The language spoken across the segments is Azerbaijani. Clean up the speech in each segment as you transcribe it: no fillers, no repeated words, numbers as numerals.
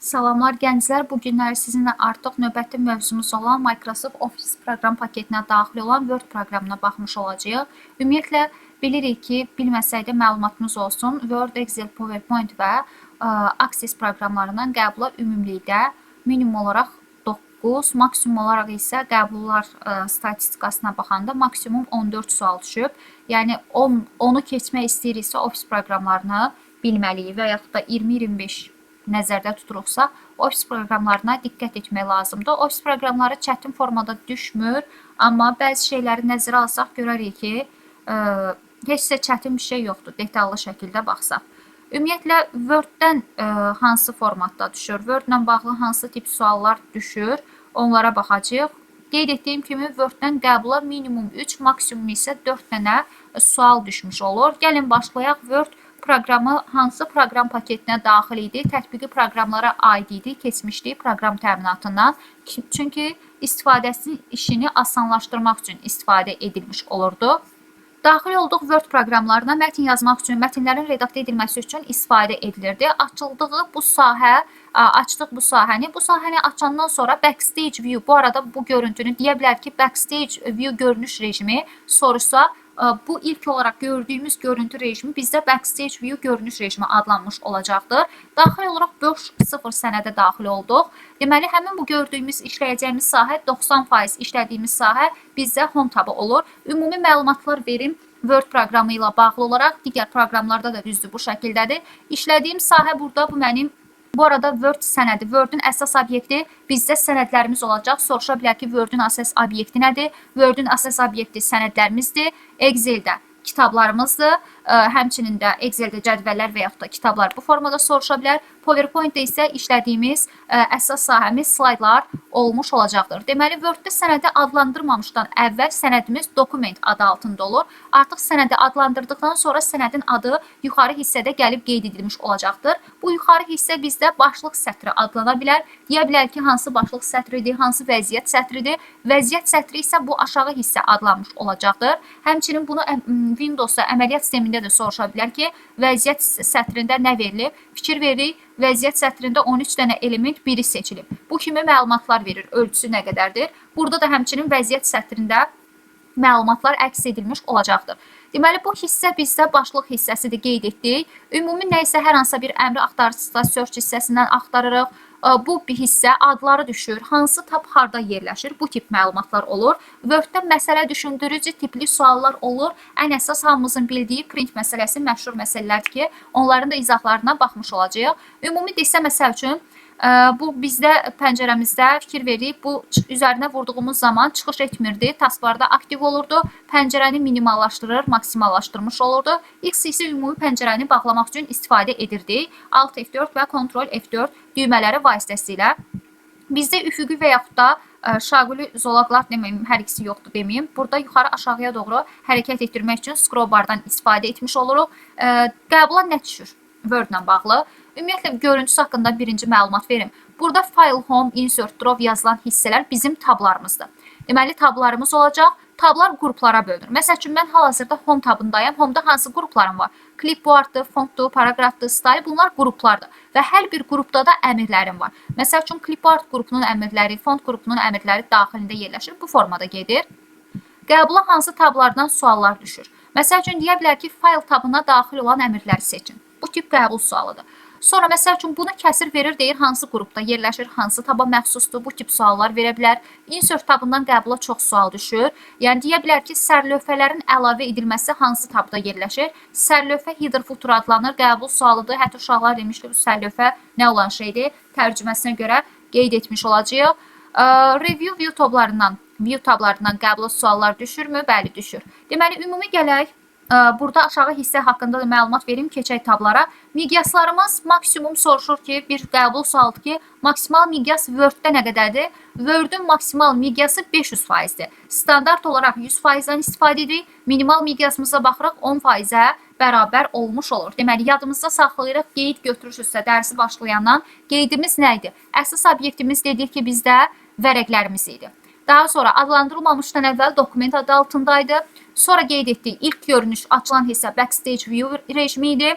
Salamlar gənclər, bu günləri sizinlə artıq növbəti mövzumuz olan Microsoft Office proqram paketinə daxil olan Word proqramına baxmış olacağıq. Ümumiyyətlə, bilirik ki, bilməsək də məlumatımız olsun, Word, Excel, PowerPoint və Access proqramlarından qəbula ümumilikdə minimum olaraq 9, maksimum olaraq isə qəbullar statistikasına baxanda maksimum 14 sual düşüb. Yəni, onu keçmək istəyiriksə Office proqramlarını bilməliyik və yaxud da 20-25 nəzərdə tuturuqsa, Office proqramlarına diqqət etmək lazımdır. Office proqramları çətin formada düşmür, amma bəzi şeyləri nəzərə alsaq görərik ki, heç də çətin bir şey yoxdur, detallı şəkildə baxsaq. Ümumiyyətlə, Word-dən hansı formatda düşür, Word-lə bağlı hansı tip suallar düşür, onlara baxacağıq. Qeyd etdiyim kimi, Word-dən qəbula minimum 3, maksimum isə 4 dənə sual düşmüş olur. Gəlin başlayaq. Word proqramı hansı proqram paketinə daxil idi? Tətbiqi proqramlara aid idi, keçmişdik proqram təminatından. Çünki istifadəsinin işini asanlaşdırmaq üçün istifadə edilmiş olurdu. Daxil olduq Word proqramlarına mətn yazmaq üçün, mətnlərin redaktə edilməsi üçün istifadə edilirdi. Açdıq bu sahəni. Bu sahəni açandan sonra Backstage View, bu arada bu görüntünü deyə bilər ki, Backstage View görünüş rejimi soruşsa, bu ilk olaraq gördüyümüz görüntü rejimi bizdə Backstage View görünüş rejimi adlanmış olacaqdır. Daxil olaraq 4.0 sənədə daxil olduq. Deməli, həmin bu gördüyümüz, işləyəcəyimiz sahə 90% işlədiyimiz sahə bizdə Home tabı olur. Ümumi məlumatlar verim Word proqramı ilə bağlı olaraq, digər proqramlarda da düzdür bu şəkildədir. İşlədiyim sahə burada bu mənim. Bu arada Word sənədi, Word'ün əsas obyekti bizdə sənədlərimiz olacaq. Soruşa bilər ki, Word'ün əsas obyekti nədir? Word'ün əsas obyekti sənədlərimizdir. Excel'də kitablarımızdır. Həmçinin də Excel'də cədvəllər və yaxud da kitablar bu formada soruşa bilər. PowerPoint'də isə işlədiyimiz əsas sahəmiz slaydlar olmuş olacaqdır. Deməli, Word'də sənədi adlandırmamışdan əvvəl sənədimiz dokument adı altında olur. Artıq sənədi adlandırdıqdan sonra sənədin adı yuxarı hissədə gəlib qeyd edilmiş olacaqdır. Bu yuxarı hissə bizdə başlıq sətri adlana bilər. Deyə bilər ki, hansı başlıq sətridir, hansı vəziyyət sətridir. Vəziyyət sətri isə bu aşağı hissə adlanmış olacaqdır. Həmçinin bunu Windows'da əməliyyat sistemində də soruşa bilər ki, vəziyyət sətrində nə verilib? Fikir veririk, vəziyyət sətrində 13 dənə element biri seçilib. Bu kimi məlumatlar verir, ölçüsü nə qədərdir. Burada da həmçinin vəziyyət sətrində məlumatlar əks edilmiş olacaqdır. Deməli, bu hissə bizdə başlıq hissəsidir, qeyd etdik. Ümumi nə isə hər hansısa bir əmri axtarıcıda search hissəsindən axtarırıq. Bu bir hissə adları düşür, hansı tab harda yerləşir, bu tip məlumatlar olur. Word-də məsələ düşündürücü tipli suallar olur. Ən əsas hamımızın bildiyi print məsələsi məşhur məsələlərdir ki, onların da izahlarına baxmış olacağıq. Ümumi desə məsəl üçün, bu bizdə pəncərəmizdə fikir veririk, bu üzərinə vurduğumuz zaman çıxış etmirdi, taskbarda aktiv olurdu, pəncərəni minimallaşdırır, maksimallaşdırmış olurdu. X isə ümumi pəncərəni bağlamaq üçün istifadə edirdik. Alt F4 və Ctrl F4 düymələri vasitəsilə. Bizdə üfüqi və yaxud da şaquli zolaqlar deməyim, hər ikisi yoxdur deməyim. Burada yuxarı aşağıya doğru hərəkət etdirmək üçün scroll bardan istifadə etmiş oluruq. Qəbula nə düşür Word-la bağlı? Ümumiyyətlə, görüntüsü haqqında birinci məlumat verim. Burada File, Home, Insert, Draw yazılan hissələr bizim tablarımızdır. Deməli, tablarımız olacaq. Tablar qruplara bölünür. Məsəl üçün, mən hal-hazırda Home tabındayım. Home-da hansı qruplarım var? Clipboarddır, fontdur, paragrafdır, style, bunlar qruplardır. Və hər bir qrupda da əmrlərim var. Məsəl üçün, Clipboard qrupunun əmrləri, font qrupunun əmrləri daxilində yerləşir. Bu formada gedir. Qəbula hansı tablardan suallar düşür? Məsəl üçün, deyə bilər ki, File tabına daxil olan əmrləri seçin. Bu tip qəbul sualıdır. Sonra məsəl üçün bunu kəsir verir, deyir hansı qrupda yerləşir, hansı taba məxsusdur, bu tip suallar verə bilər. Insert tabından qəbula çox sual düşür. Yəni deyə bilər ki, sərlövhələrin əlavə edilməsi hansı tabda yerləşir? Sərlövhə header footer adlanır, qəbul sualıdır. Hətta uşaqlar demişdi, bu sərlövhə nə olan şeydir? Tərcüməsinə görə qeyd etmiş olacağıq. Review view tablarından qəbula suallar düşürmü? Bəli, düşür. Deməli, ümumi gələk. Burada aşağı hissə haqqında da məlumat verim, keçək tablara. Miqyaslarımız maksimum soruşur ki, bir qəbul sualıdır ki, maksimal miqyas Word-də nə qədərdir? Word-ün maksimal miqyası 500%-dir. Standart olaraq 100%-dən istifadə edirik. Minimal miqyasımıza baxırıq 10%-ə bərabər olmuş olur. Deməli, yadımızda saxlayırıq, qeyd götürürsünüzsə dərsi başlayandan qeydimiz nə idi? Əsas obyektimiz dedik ki, bizdə vərəqlərimiz idi. Daha sonra adlandırılmamışdan əvvəl dokument adı altındaydı. Sonra qeyd etdik, ilk görünüş açılan hissə Backstage View rejimi idi.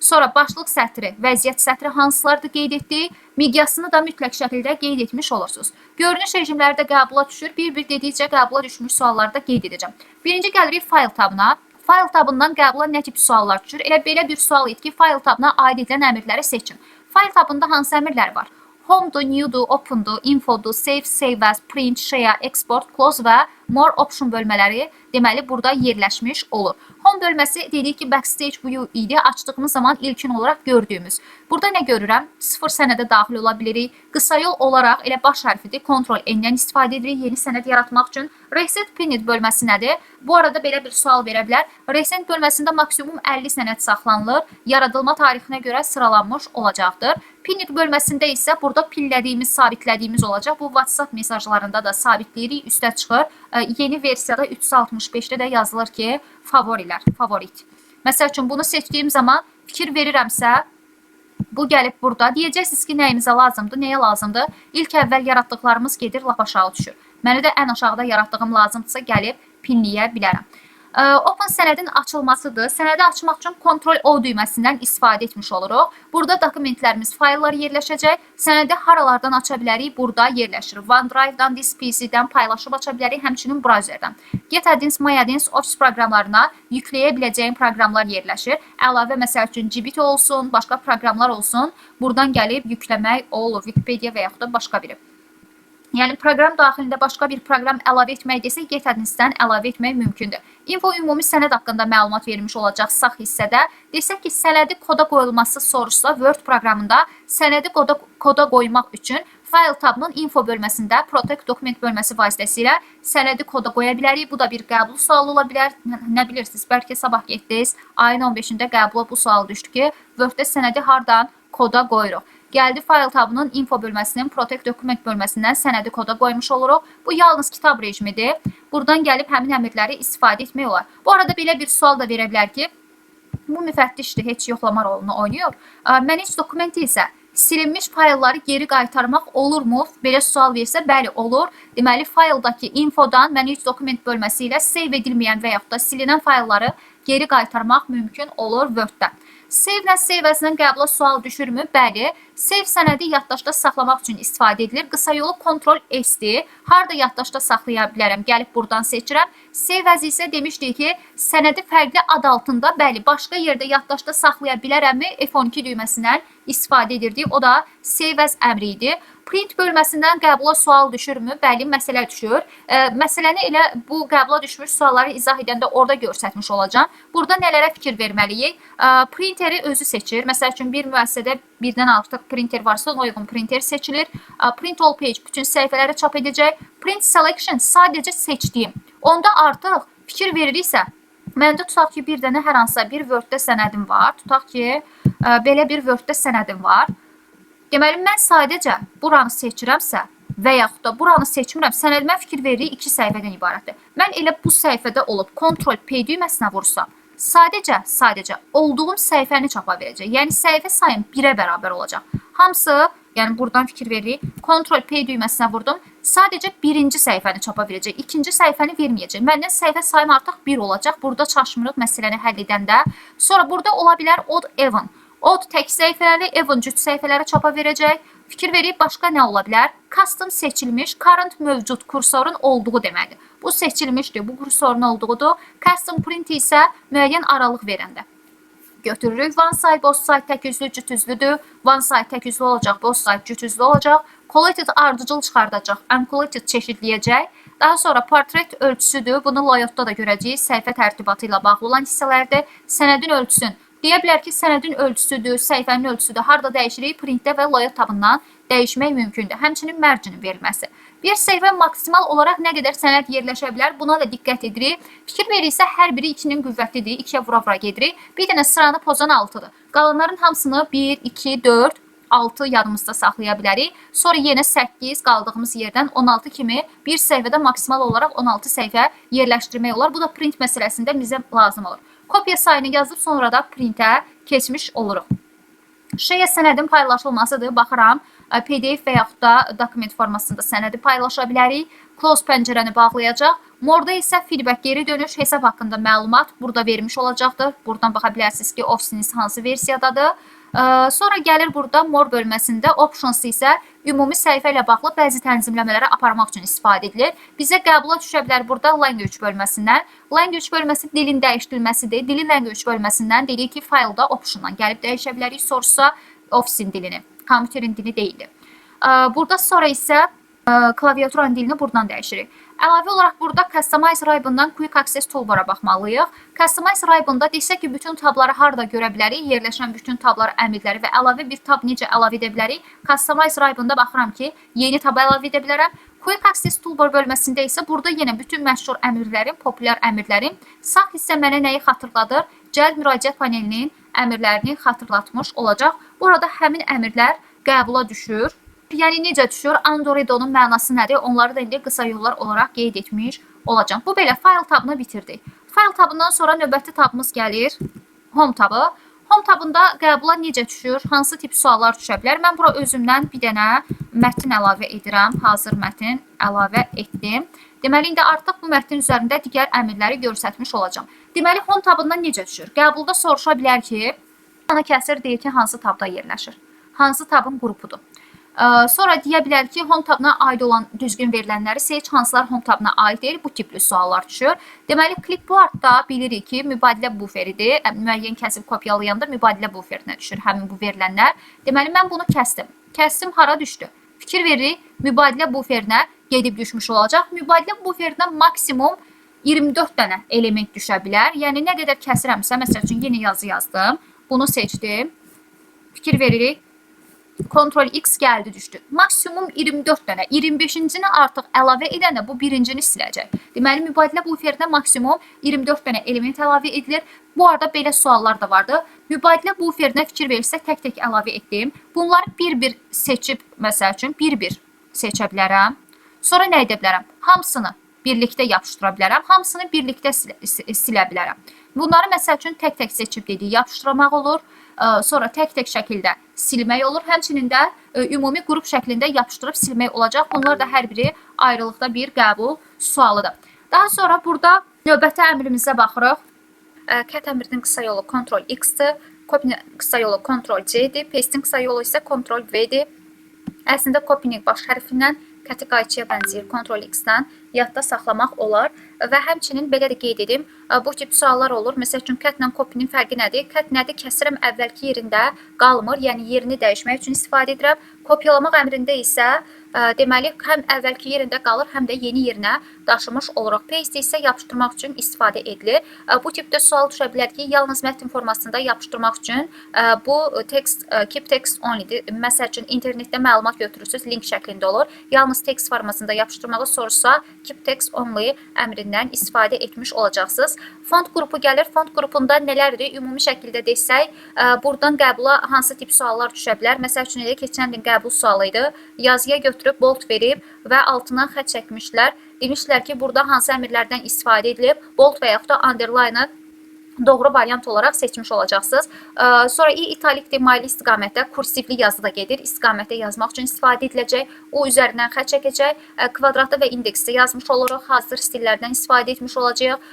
Sonra başlıq sətri, vəziyyət sətri hansılardır qeyd etdik. Miqyasını da mütləq şəkildə qeyd etmiş olursunuz. Görünüş rejimləri də qəbula düşür. Bir-bir dedikcə qəbula düşmüş sualları da qeyd edəcəm. Birinci gəlirik fayl tabına. Fayl tabından qəbula nə tip suallar düşür? Elə belə bir sual idi ki, fayl tabına aid edilən əmrləri seçin. Fayl tabında hansı əmrlər var? Home'dur, new'dur, open'dur, info'dur, save, save as, print, share, export, close və more option bölmələri deməli burada yerləşmiş olur. Home bölməsi dedik ki, backstage view idi. Açdığımız zaman ilkin olaraq gördüyümüz. Burada nə görürəm? 0 sənədə daxil ola bilirik. Qısa yol olaraq elə baş hərfidir. Ctrl-N-dən istifadə edirik yeni sənəd yaratmaq üçün. Reset pinned bölməsi nədir? Bu arada belə bir sual verə bilər. Reset bölməsində maksimum 50 sənəd saxlanılır. Yaradılma tarixinə görə sıralanmış olacaqdır. Pinned bölməsində isə burada pinlədiyimiz, sabitlədiyimiz olacaq. Bu WhatsApp mesajlarında da sabitləyirik, üstə çıxır. Yeni versiyada 365-də də yazılır ki, favorilər, favorit. Məsəl üçün bunu seçdiyim zaman fikir verirəmsə, bu gəlib burada. Deyəcəksiniz ki, nəyimizə lazımdır, nəyə lazımdır? İlk əvvəl yaratdıqlarımız gedir, lap aşağı düşür. Mənə də ən aşağıda yaratdığım lazımdırsa gəlib pinləyə bilərəm. Open sənədin açılmasıdır. Sənədi açmaq üçün Ctrl-O düyməsindən istifadə etmiş oluruq. Burada dokumentlərimiz, fayllar yerləşəcək. Sənədi haralardan aça bilərik? Burada yerləşir. OneDrive-dan, DiskPC-dən paylaşıb aça bilərik, həmçinin browserdən. GetAddons, MyAddons, Office proqramlarına yükləyə biləcəyim proqramlar yerləşir. Əlavə məsəl üçün GBT olsun, başqa proqramlar olsun. Buradan gəlib yükləmək olur. Wikipedia və yaxud da başqa biri. Yəni, proqram daxilində başqa bir proqram əlavə etmək desə, GetAddons-dən əlavə etmək mümkündür. Info ümumi sənəd haqqında məlumat verilmiş olacaq sağ hissədə. Desək ki, sənədi koda qoyulması soruşsa, Word proqramında sənədi koda qoymaq üçün File tabının info bölməsində Protect Document bölməsi vasitəsilə sənədi koda qoya bilərik. Bu da bir qəbul sualı ola bilər. Nə bilirsiniz, bəlkə sabah getdiniz, ayın 15-də qəbula bu sual düşdü ki, Word-də sənədi hardan koda qoyuruq. Gəldi fayl tabının info bölməsinin Protect Document bölməsindən sənədi koda qoymuş oluruq. Bu yalnız kitab rejimidir. Buradan gəlib həmin əmrləri istifadə etmək olar. Bu arada belə bir sual da verə bilər ki, bu müfəttişdir, heç yoxlama rolunu oynayır. Manage dokumenti isə silinmiş faylları geri qaytarmaq olurmu? Belə sual versə, bəli, olur. Deməli, fayldakı infodan Manage document bölməsi ilə save edilməyən və yaxud da silinən faylları geri qaytarmaq mümkün olur Word-də. Save-lə save as-dən qəbula sual düşürmü? Bəli. Save sənədi yaddaşda saxlamaq üçün istifadə edilir. Qısa yolu Ctrl-S-dir. Harda yaddaşda saxlaya bilərəm? Gəlib buradan seçirəm. Save as isə demişdik ki, sənədi fərqli ad altında, bəli, başqa yerdə yaddaşda saxlaya bilərəmmi? F12 düyməsindən istifadə edirdik. O da save as əmri idi. Print bölməsindən qəbula sual düşürmü? Bəli, məsələ düşür. Məsələni elə bu qəbula düşmüş sualları izah edəndə orada göstərmiş olacağam. Burada nələrə fikir verməliyik? Printeri özü seçir. Məsəl üçün bir müəssisədə birdən artıq printer varsa, ona uyğun printer seçilir. Print all page bütün səhifələri çap edəcək. Print selection sadəcə seçdiyim. Onda artıq fikir veririksə, məndə tutaq ki, bir dənə hər hansısa bir Word-də sənədim var. Tutaq ki, belə bir Word-də sənədim var. Deməli, mən sadəcə buranı seçirəmsə və yaxud da buranı seçmirəm, sənədimə fikir veririk 2 səhifədən ibarətdir. Mən elə bu səhifədə olub Ctrl-P düyməsinə vursam, sadəcə olduğum səhifəni çapa verəcək. Yəni, səhifə sayım 1-ə bərabər olacaq. Hamısı, yəni buradan fikir veririk, Ctrl-P düyməsinə vurdum, sadəcə birinci səhifəni çapa verəcək, ikinci səhifəni verməyəcək. Məndən səhifə sayım artıq 1 olacaq. Burada çaşmırıq məsələni həll edəndə. Sonra burada ola bilər odd even. Odd tək səhifələri, even cüt səhifələri çapa verəcək. Fikir verib başqa nə ola bilər? Custom seçilmiş, current mövcud kursorun olduğu deməlidir. Bu seçilmişdir, bu kursorun olduğudur. Custom print isə müəyyən aralıq verəndə. Götürürük. One side, both side tək üzlü, cüt üzlüdür. One side tək üzlü olacaq, both side cüt üzlü olacaq. Collated ardıcıl çıxardacaq, uncollated çeşidləyəcək. Daha sonra portret ölçüsüdür. Bunu layoutda da görəcəyik. Səhifə tərtibatı ilə bağlı olan hissələrdir. Sənədin ölçüsün. Deyə bilər ki, sənədin ölçüsüdür, səhifənin ölçüsüdür. Harda dəyişirik? Printdə və layout tabından dəyişmək mümkündür. Həmçinin mərcinin verilməsi. Bir səhifə maksimal olaraq nə qədər sənəd yerləşə bilər? Buna da diqqət edirik. Fikir verirsə, hər biri 2-nin qüvvətlidir. 2-yə vura-vura gedirik. Bir dənə sıranı pozan 6-dır. Qalanların hamısını 1, 2, 4, 6 yadımızda saxlaya bilərik. Sonra yenə 8 qaldığımız yerdən 16 kimi bir səhifədə maksimal olaraq 16 səhifə yerləşdirmək olar. Bu da print məsələsində bizə lazım olur. Kopya sayını yazıb sonra da printə keçmiş oluruq. Share sənədin paylaşılmasıdır. Baxıram, PDF və yaxud da dokument formasında sənədi paylaşa bilərik. Close pəncərəni bağlayacaq. Morda isə feedback, geri dönüş, hesab haqqında məlumat burada vermiş olacaqdır. Buradan baxa bilərsiniz ki, ofisiniz hansı versiyadadır. Sonra gəlir burada More bölməsində Options isə ümumi səhifə ilə bağlı bəzi tənzimləmələri aparmaq üçün istifadə edilir. Bizə qəbula düşə bilər burada Language bölməsindən. Language bölməsi dilin dəyişdirilməsidir. Dilin Language bölməsindən dedik ki, faylda Optiondan gəlib dəyişə bilərik. Sorsa ofisin dilini, kompüterin dili deyildir. Burada sonra isə klaviaturanın dilini buradan dəyişirik. Əlavə olaraq burada Customize Ribbon-dan Quick Access Toolbar-a baxmalıyıq. Customize Ribbon-da desək ki, bütün tabları harada görə bilərik, yerləşən bütün tablar, əmrləri və əlavə bir tab necə əlavə edə bilərik. Customize Ribbon-da baxıram ki, yeni tab əlavə edə bilərəm. Quick Access Toolbar bölməsində isə burada yenə bütün məşhur əmrlərin, populyar əmrlərin sağ hissə mənə nəyi xatırladır? Cəlb müraciət panelinin əmrlərini xatırlatmış olacaq. Burada həmin əmrlər qəbula düşür. Yəni necə düşür? Android'un mənası nədir? Onları da indi qısa yollar olaraq qeyd etmiş olacağım. Bu belə fayl tabını bitirdik. Fayl tabından sonra növbəti tabımız gəlir. Home tabı. Home tabında qəbula necə düşür? Hansı tip suallar düşə bilər? Mən bura özümdən bir dənə mətn əlavə edirəm. Hazır mətn əlavə etdim. Deməli, indi artıq bu mətnin üzərində digər əmrləri göstərmiş olacağım. Deməli, Home tabından necə düşür? Qəbulda soruşa bilər ki, ana kəsir deyir ki, hansı tabda yerləşir? Hansı tabın qrupudur? Sonra deyə bilər ki, Home tabına aid olan düzgün verilənləri seç, hansılar Home tabına aid deyil, bu tipli suallar düşür. Deməli, clipboardda bilirik ki, mübadilə buferidir. Müəyyən kəsib kopyalayanda mübadilə buferinə düşür həmin bu verilənlər. Deməli, mən bunu kəsdim. Kəsdim, hara düşdü? Fikir veririk, mübadilə buferinə gedib düşmüş olacaq. Mübadilə buferinə maksimum 24 dənə element düşə bilər. Yəni, nə qədər kəsirəmsə, məsəl üçün, yeni yazı yazdım. Bunu seçdim. Fikir veririk. Ctrl X gəldi düşdü. Maksimum 24 dənə. 25-cini artıq əlavə edəndə bu birincini siləcək. Deməli, mübadilə buferinə maksimum 24 dənə element əlavə edilir. Bu arada belə suallar da vardı. Mübadilə buferinə fikir verirsək, tək-tək əlavə etdim. Bunları bir-bir seçib, məsəl üçün, bir-bir seçə bilərəm. Sonra nə edə bilərəm? Hamısını birlikdə yapışdıra bilərəm. Hamısını birlikdə silə bilərəm. Bunları, məsəl üçün, tək-tək seçib dediyi yapışdırmaq olur. Sonra tək-tək şəkildə silmək olur. Həmçinin də ümumi qrup şəklində yapışdırıb silmək olacaq. Bunlar da hər biri ayrılıqda bir qəbul sualıdır. Daha sonra burada növbəti əmrimizə baxırıq. Cut əmrinin qısa yolu Ctrl X-dir. Copy qısa yolu Ctrl C-dir. Paste-in qısa yolu isə Ctrl V-dir. Əslində copy-nin baş hərfindən cut qayçıya bənzəyir. Ctrl X-dən yadda saxlamaq olar və həmçinin belə də qeyd edim, bu tip suallar olur. Məsəl üçün, cut ilə copy-nin fərqi nədir? Cut nədir? Kəsirəm əvvəlki yerində qalmır, yəni yerini dəyişmək üçün istifadə edirəm. Kopyalamaq əmrində isə deməli, həm əvvəlki yerində qalır, həm də yeni yerinə daşımış oluruq. Paste isə yapışdırmaq üçün istifadə edilir. Bu tipdə sual düşə bilər ki, yalnız mətn formasında yapışdırmaq üçün bu text, keep text only-dir. Məsəl üçün, internetdə məlumat götürürsünüz, link şəklində olur. Yalnız text formasında yapışdırmağı sorsa, keep text only əmrindən istifadə etmiş olacaqsınız. Font qrupu gəlir. Font qrupunda nələrdir? Ümumi şəkildə desək, buradan qəbula hansı tip suallar düşə bilər? Məsəl üçün, elə keçən gün qəbul sualı idi. Yazıya götürüb bold verib və altından xətt çəkmişlər. Demişlər ki, burada hansı əmrlərdən istifadə edilib? Bold və yaxud da underline-ı doğru variant olaraq seçmiş olacaqsınız. Sonra italikdir, maylı istiqamətdə kursivli yazı da gedir. İstiqamətdə yazmaq üçün istifadə ediləcək. O üzərindən xətt çəkəcək. Kvadratda və indeksdə yazmış oluruq. Hazır stillərdən istifadə etmiş olacağıq.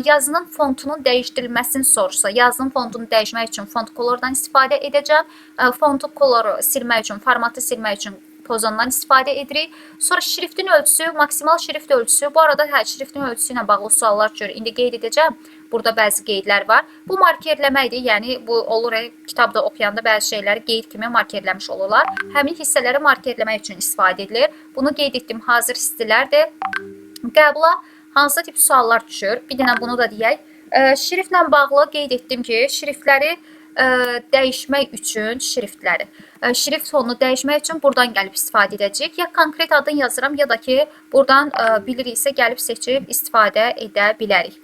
Yazının fontunun dəyişdirilməsini soruşsa, yazının fontunu dəyişmək üçün font colordan istifadə edəcəm. Fontu coloru silmək üçün, formatı silmək üçün pozondan istifadə edirik. Sonra şriftin ölçüsü, maksimal şrift ölçüsü. Bu arada şriftin ölçüsü ilə bağlı suallar üçün indi qeyd edəcəm. Burada bəzi qeydlər var. Bu markerləməkdir. Yəni, bu olur, kitabda oxuyanda bəzi şeyləri qeyd kimi markerləmiş olurlar. Həmin hissələri markerləmək üçün istifadə edilir. Bunu qeyd etdiyim hazır hissələrdir. Qəbula hansı tip suallar düşür? Bir dənə bunu da deyək. Şriftlə bağlı qeyd etdim ki, şriftləri dəyişmək üçün şrift fonunu dəyişmək üçün buradan gəlib istifadə edəcəyik. Ya konkret adını yazıram, ya da ki, buradan biliriksə gəlib seçib istifadə edə bilərik.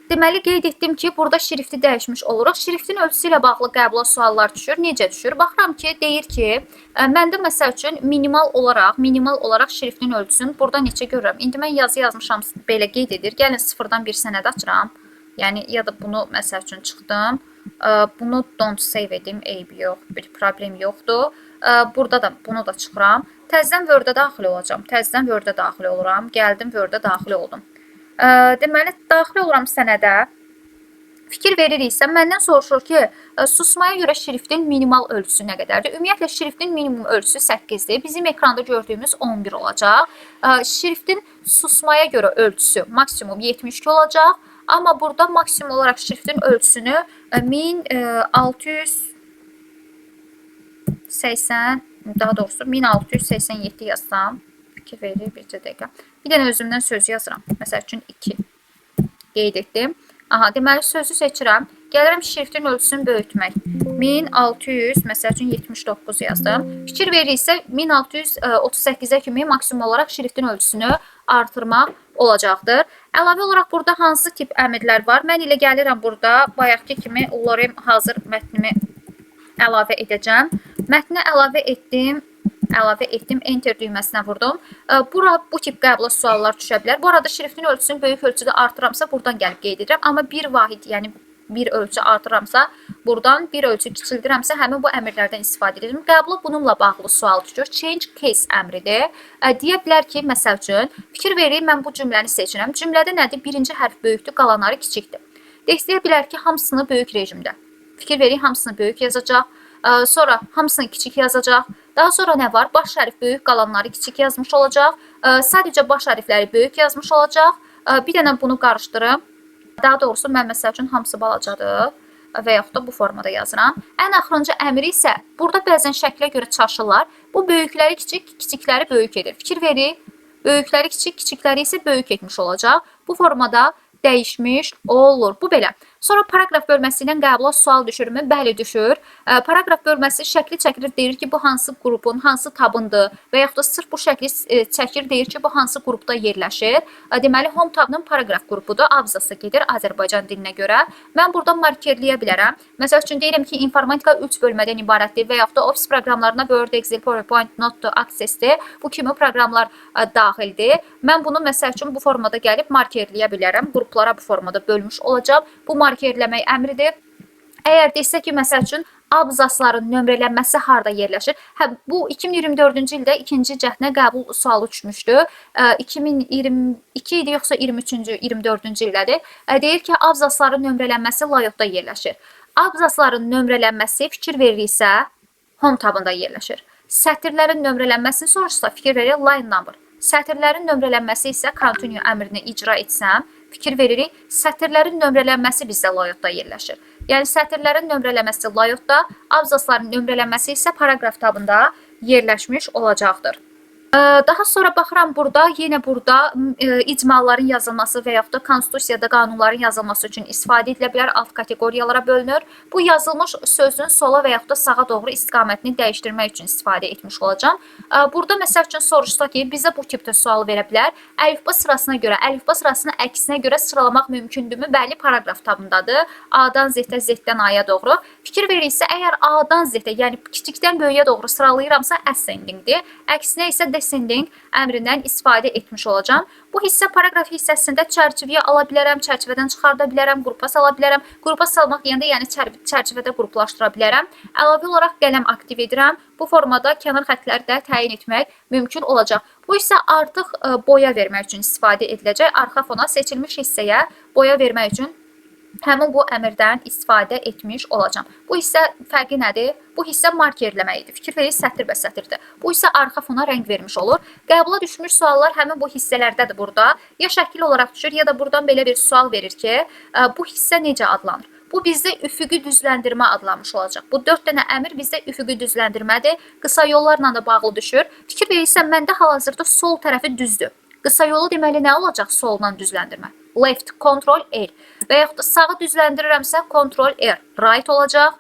Deməli, qeyd etdim ki, burada şrifti dəyişmiş oluruq. Şriftin ölçüsü ilə bağlı qəbula suallar düşür. Necə düşür? Baxıram ki, deyir ki, məndə məsəl üçün minimal olaraq şriftin ölçüsünü burada neçə görürəm. İndi mən yazı yazmışam, belə qeyd edir. Gəlin sıfırdan bir sənəd açıram. Yəni, ya da bunu məsəl üçün çıxdım. Bunu don't save edim, eybi yox, bir problem yoxdur. Burada da bunu da çıxıram. Təzədən Word-ə daxil olacağam. Təzədən Word-ə daxil oluram. Gəldim Word-ə daxil oldum. Deməli, daxil oluram sənədə. Fikir veririksə, məndən soruşur ki, susmaya görə şriftin minimal ölçüsü nə qədərdir? Ümumiyyətlə, şriftin minimum ölçüsü 8-dir. Bizim ekranda gördüyümüz 11 olacaq. Şriftin susmaya görə ölçüsü maksimum 72 olacaq. Amma burada maksimum olaraq şriftin ölçüsünü 1680, daha doğrusu 1687 yazsam. Fikir verir, bircə dəqiqə. Bir dənə özümdən söz yazıram. Məsəl üçün 2 qeyd etdim. Aha, deməli sözü seçirəm. Gəlirəm şriftin ölçüsünü böyütmək. 1600, məsəl üçün 79 yazdım. Fikir verirsə 1638-ə kimi maksimum olaraq şriftin ölçüsünü artırmaq olacaqdır. Əlavə olaraq burada hansı tip əmrlər var? Mən elə gəlirəm burada bayaqki kimi Lorem hazır mətnimi əlavə edəcəm. Mətni əlavə etdim. Enter düyməsinə vurdum. Bu tip qəbula suallar düşə bilər. Bu arada şriftin ölçüsünü böyük ölçüdə artıramsa buradan gəlib qeyd edirəm. Amma bir vahid, yəni bir ölçü artıramsa buradan, bir ölçü kiçildirəmsə həmin bu əmrlərdən istifadə edirəm. Qəbula bununla bağlı sual düşür. Change case əmridir. Deyə bilər ki, məsəl üçün, fikir verin, mən bu cümləni seçirəm. Cümlədə nədir? Birinci hərf böyükdür, qalanları kiçikdir. Deyə bilər ki, hamısını böyük rejimdə. Fikir verin, hamısını böyük yazacaq. Sonra hamısını kiçik yazacaq. Daha sonra nə var? Baş hərf böyük, qalanları kiçik yazmış olacaq. Sadəcə baş hərfləri böyük yazmış olacaq. Bir dənə bunu qarışdırım. Daha doğrusu mən məsəl üçün hamısı balacadır və yaxud da bu formada yazıram. Ən axırıncı əmri isə burada bəzən şəklə görə çaşırlar. Bu böyükləri kiçik, kiçikləri böyük edir. Fikir verin, böyükləri kiçik, kiçikləri isə böyük etmiş olacaq. Bu formada dəyişmiş olur. Bu belə. Sonra paragraf bölməsi ilə qəbula sual düşürmü? Bəli, düşür. Paragraf bölməsi şəkli çəkilir, deyir ki, bu hansı qrupun, hansı tabındır və yaxud da sırf bu şəkli çəkir, deyir ki, bu hansı qrupda yerləşir. Deməli, home tabının paragraf qrupudur, abzası gedir Azərbaycan dilinə görə. Mən burada markerləyə bilərəm. Məsəl üçün, deyirəm ki, informatika 3 bölmədən ibarətdir və yaxud da Office proqramlarına Word, Excel, PowerPoint, Note, Access-dir. Bu kimi proqramlar daxildir. Mən bunu, məsəl üçün, bu formada gəlib markerləyə bilərəm. Qruplara bu formada bölmüş olacaq. Bu markerləmək əmridir. Əgər desək ki, məsəl üçün, abzasların nömrələnməsi harada yerləşir? Bu 2024-cü ildə ikinci cəhdinə qəbul sualı düşmüşdü. 2022 idi, yoxsa 23-cü, 24-cü ildədir. Deyir ki, abzasların nömrələnməsi layotda yerləşir. Abzasların nömrələnməsi fikir verirsə, home tabında yerləşir. Sətirlərin nömrələnməsini soruşsa, fikir verir line number. Sətirlərin nömrələnməsi isə continue əmrini icra etsəm, fikir veririk, sətirlərin nömrələnməsi bizdə layotda yerləşir. Yəni, sətirlərin nömrələməsi layotda, abzasların nömrələnməsi isə paragraf tabında yerləşmiş olacaqdır. Daha sonra baxıram burada, yenə burada icmalların yazılması və yaxud da konstitusiyada qanunların yazılması üçün istifadə edilə bilər, alt kateqoriyalara bölünür. Bu yazılmış sözün sola və yaxud da sağa doğru istiqamətini dəyişdirmək üçün istifadə etmiş olacağam. Burada məsəl üçün soruşsa ki, bizə bu tipdə sual verə bilər. Əlifba sırasına görə, əlifba sırasını əksinə görə sıralamaq mümkündürmü? Bəli, paragraf tabındadır. A-dan Z-ə, Z-dən A-ya doğru. Fikir verirsə, əgər A-dan Z-ə, yəni kiçikdən böyüyə doğru sıralayıramsa ascendingdir. Əksinə isə descending əmrindən istifadə etmiş olacağam. Bu hissə paragraf hissəsində çərçivəyə ala bilərəm, çərçivədən çıxarda bilərəm, qrupa sala bilərəm. Qrupa salmaq deyəndə, yəni çərçivədə qruplaşdıra bilərəm. Əlavə olaraq qələm aktiv edirəm. Bu formada kənar xətləri də təyin etmək mümkün olacaq. Bu isə artıq boya vermək üçün istifadə ediləcək. Arxa fona seçilmiş hissəyə boya vermək üçün həmin bu əmrdən istifadə etmiş olacağam. Bu hissə fərqi nədir? Bu hissə markerləməkdir. Fikir verir, sətir bə sətirdir. Bu isə arxa fona rəng vermiş olur. Qəbula düşmüş suallar həmin bu hissələrdədir burada. Ya şəkil olaraq düşür, ya da buradan belə bir sual verir ki, bu hissə necə adlanır? Bu bizdə üfüqi düzləndirmə adlanmış olacaq. Bu 4 dənə əmr bizdə üfüqi düzləndirmədir. Qısa yollarla da bağlı düşür. Fikir verirsən, məndə hal-hazırda sol tərəfi düzdür. Qısa yolu deməli nə olacaq soldan düzləndirmə? Left, Ctrl L və yaxud da sağı düzləndirirəmsə Ctrl R, right olacaq.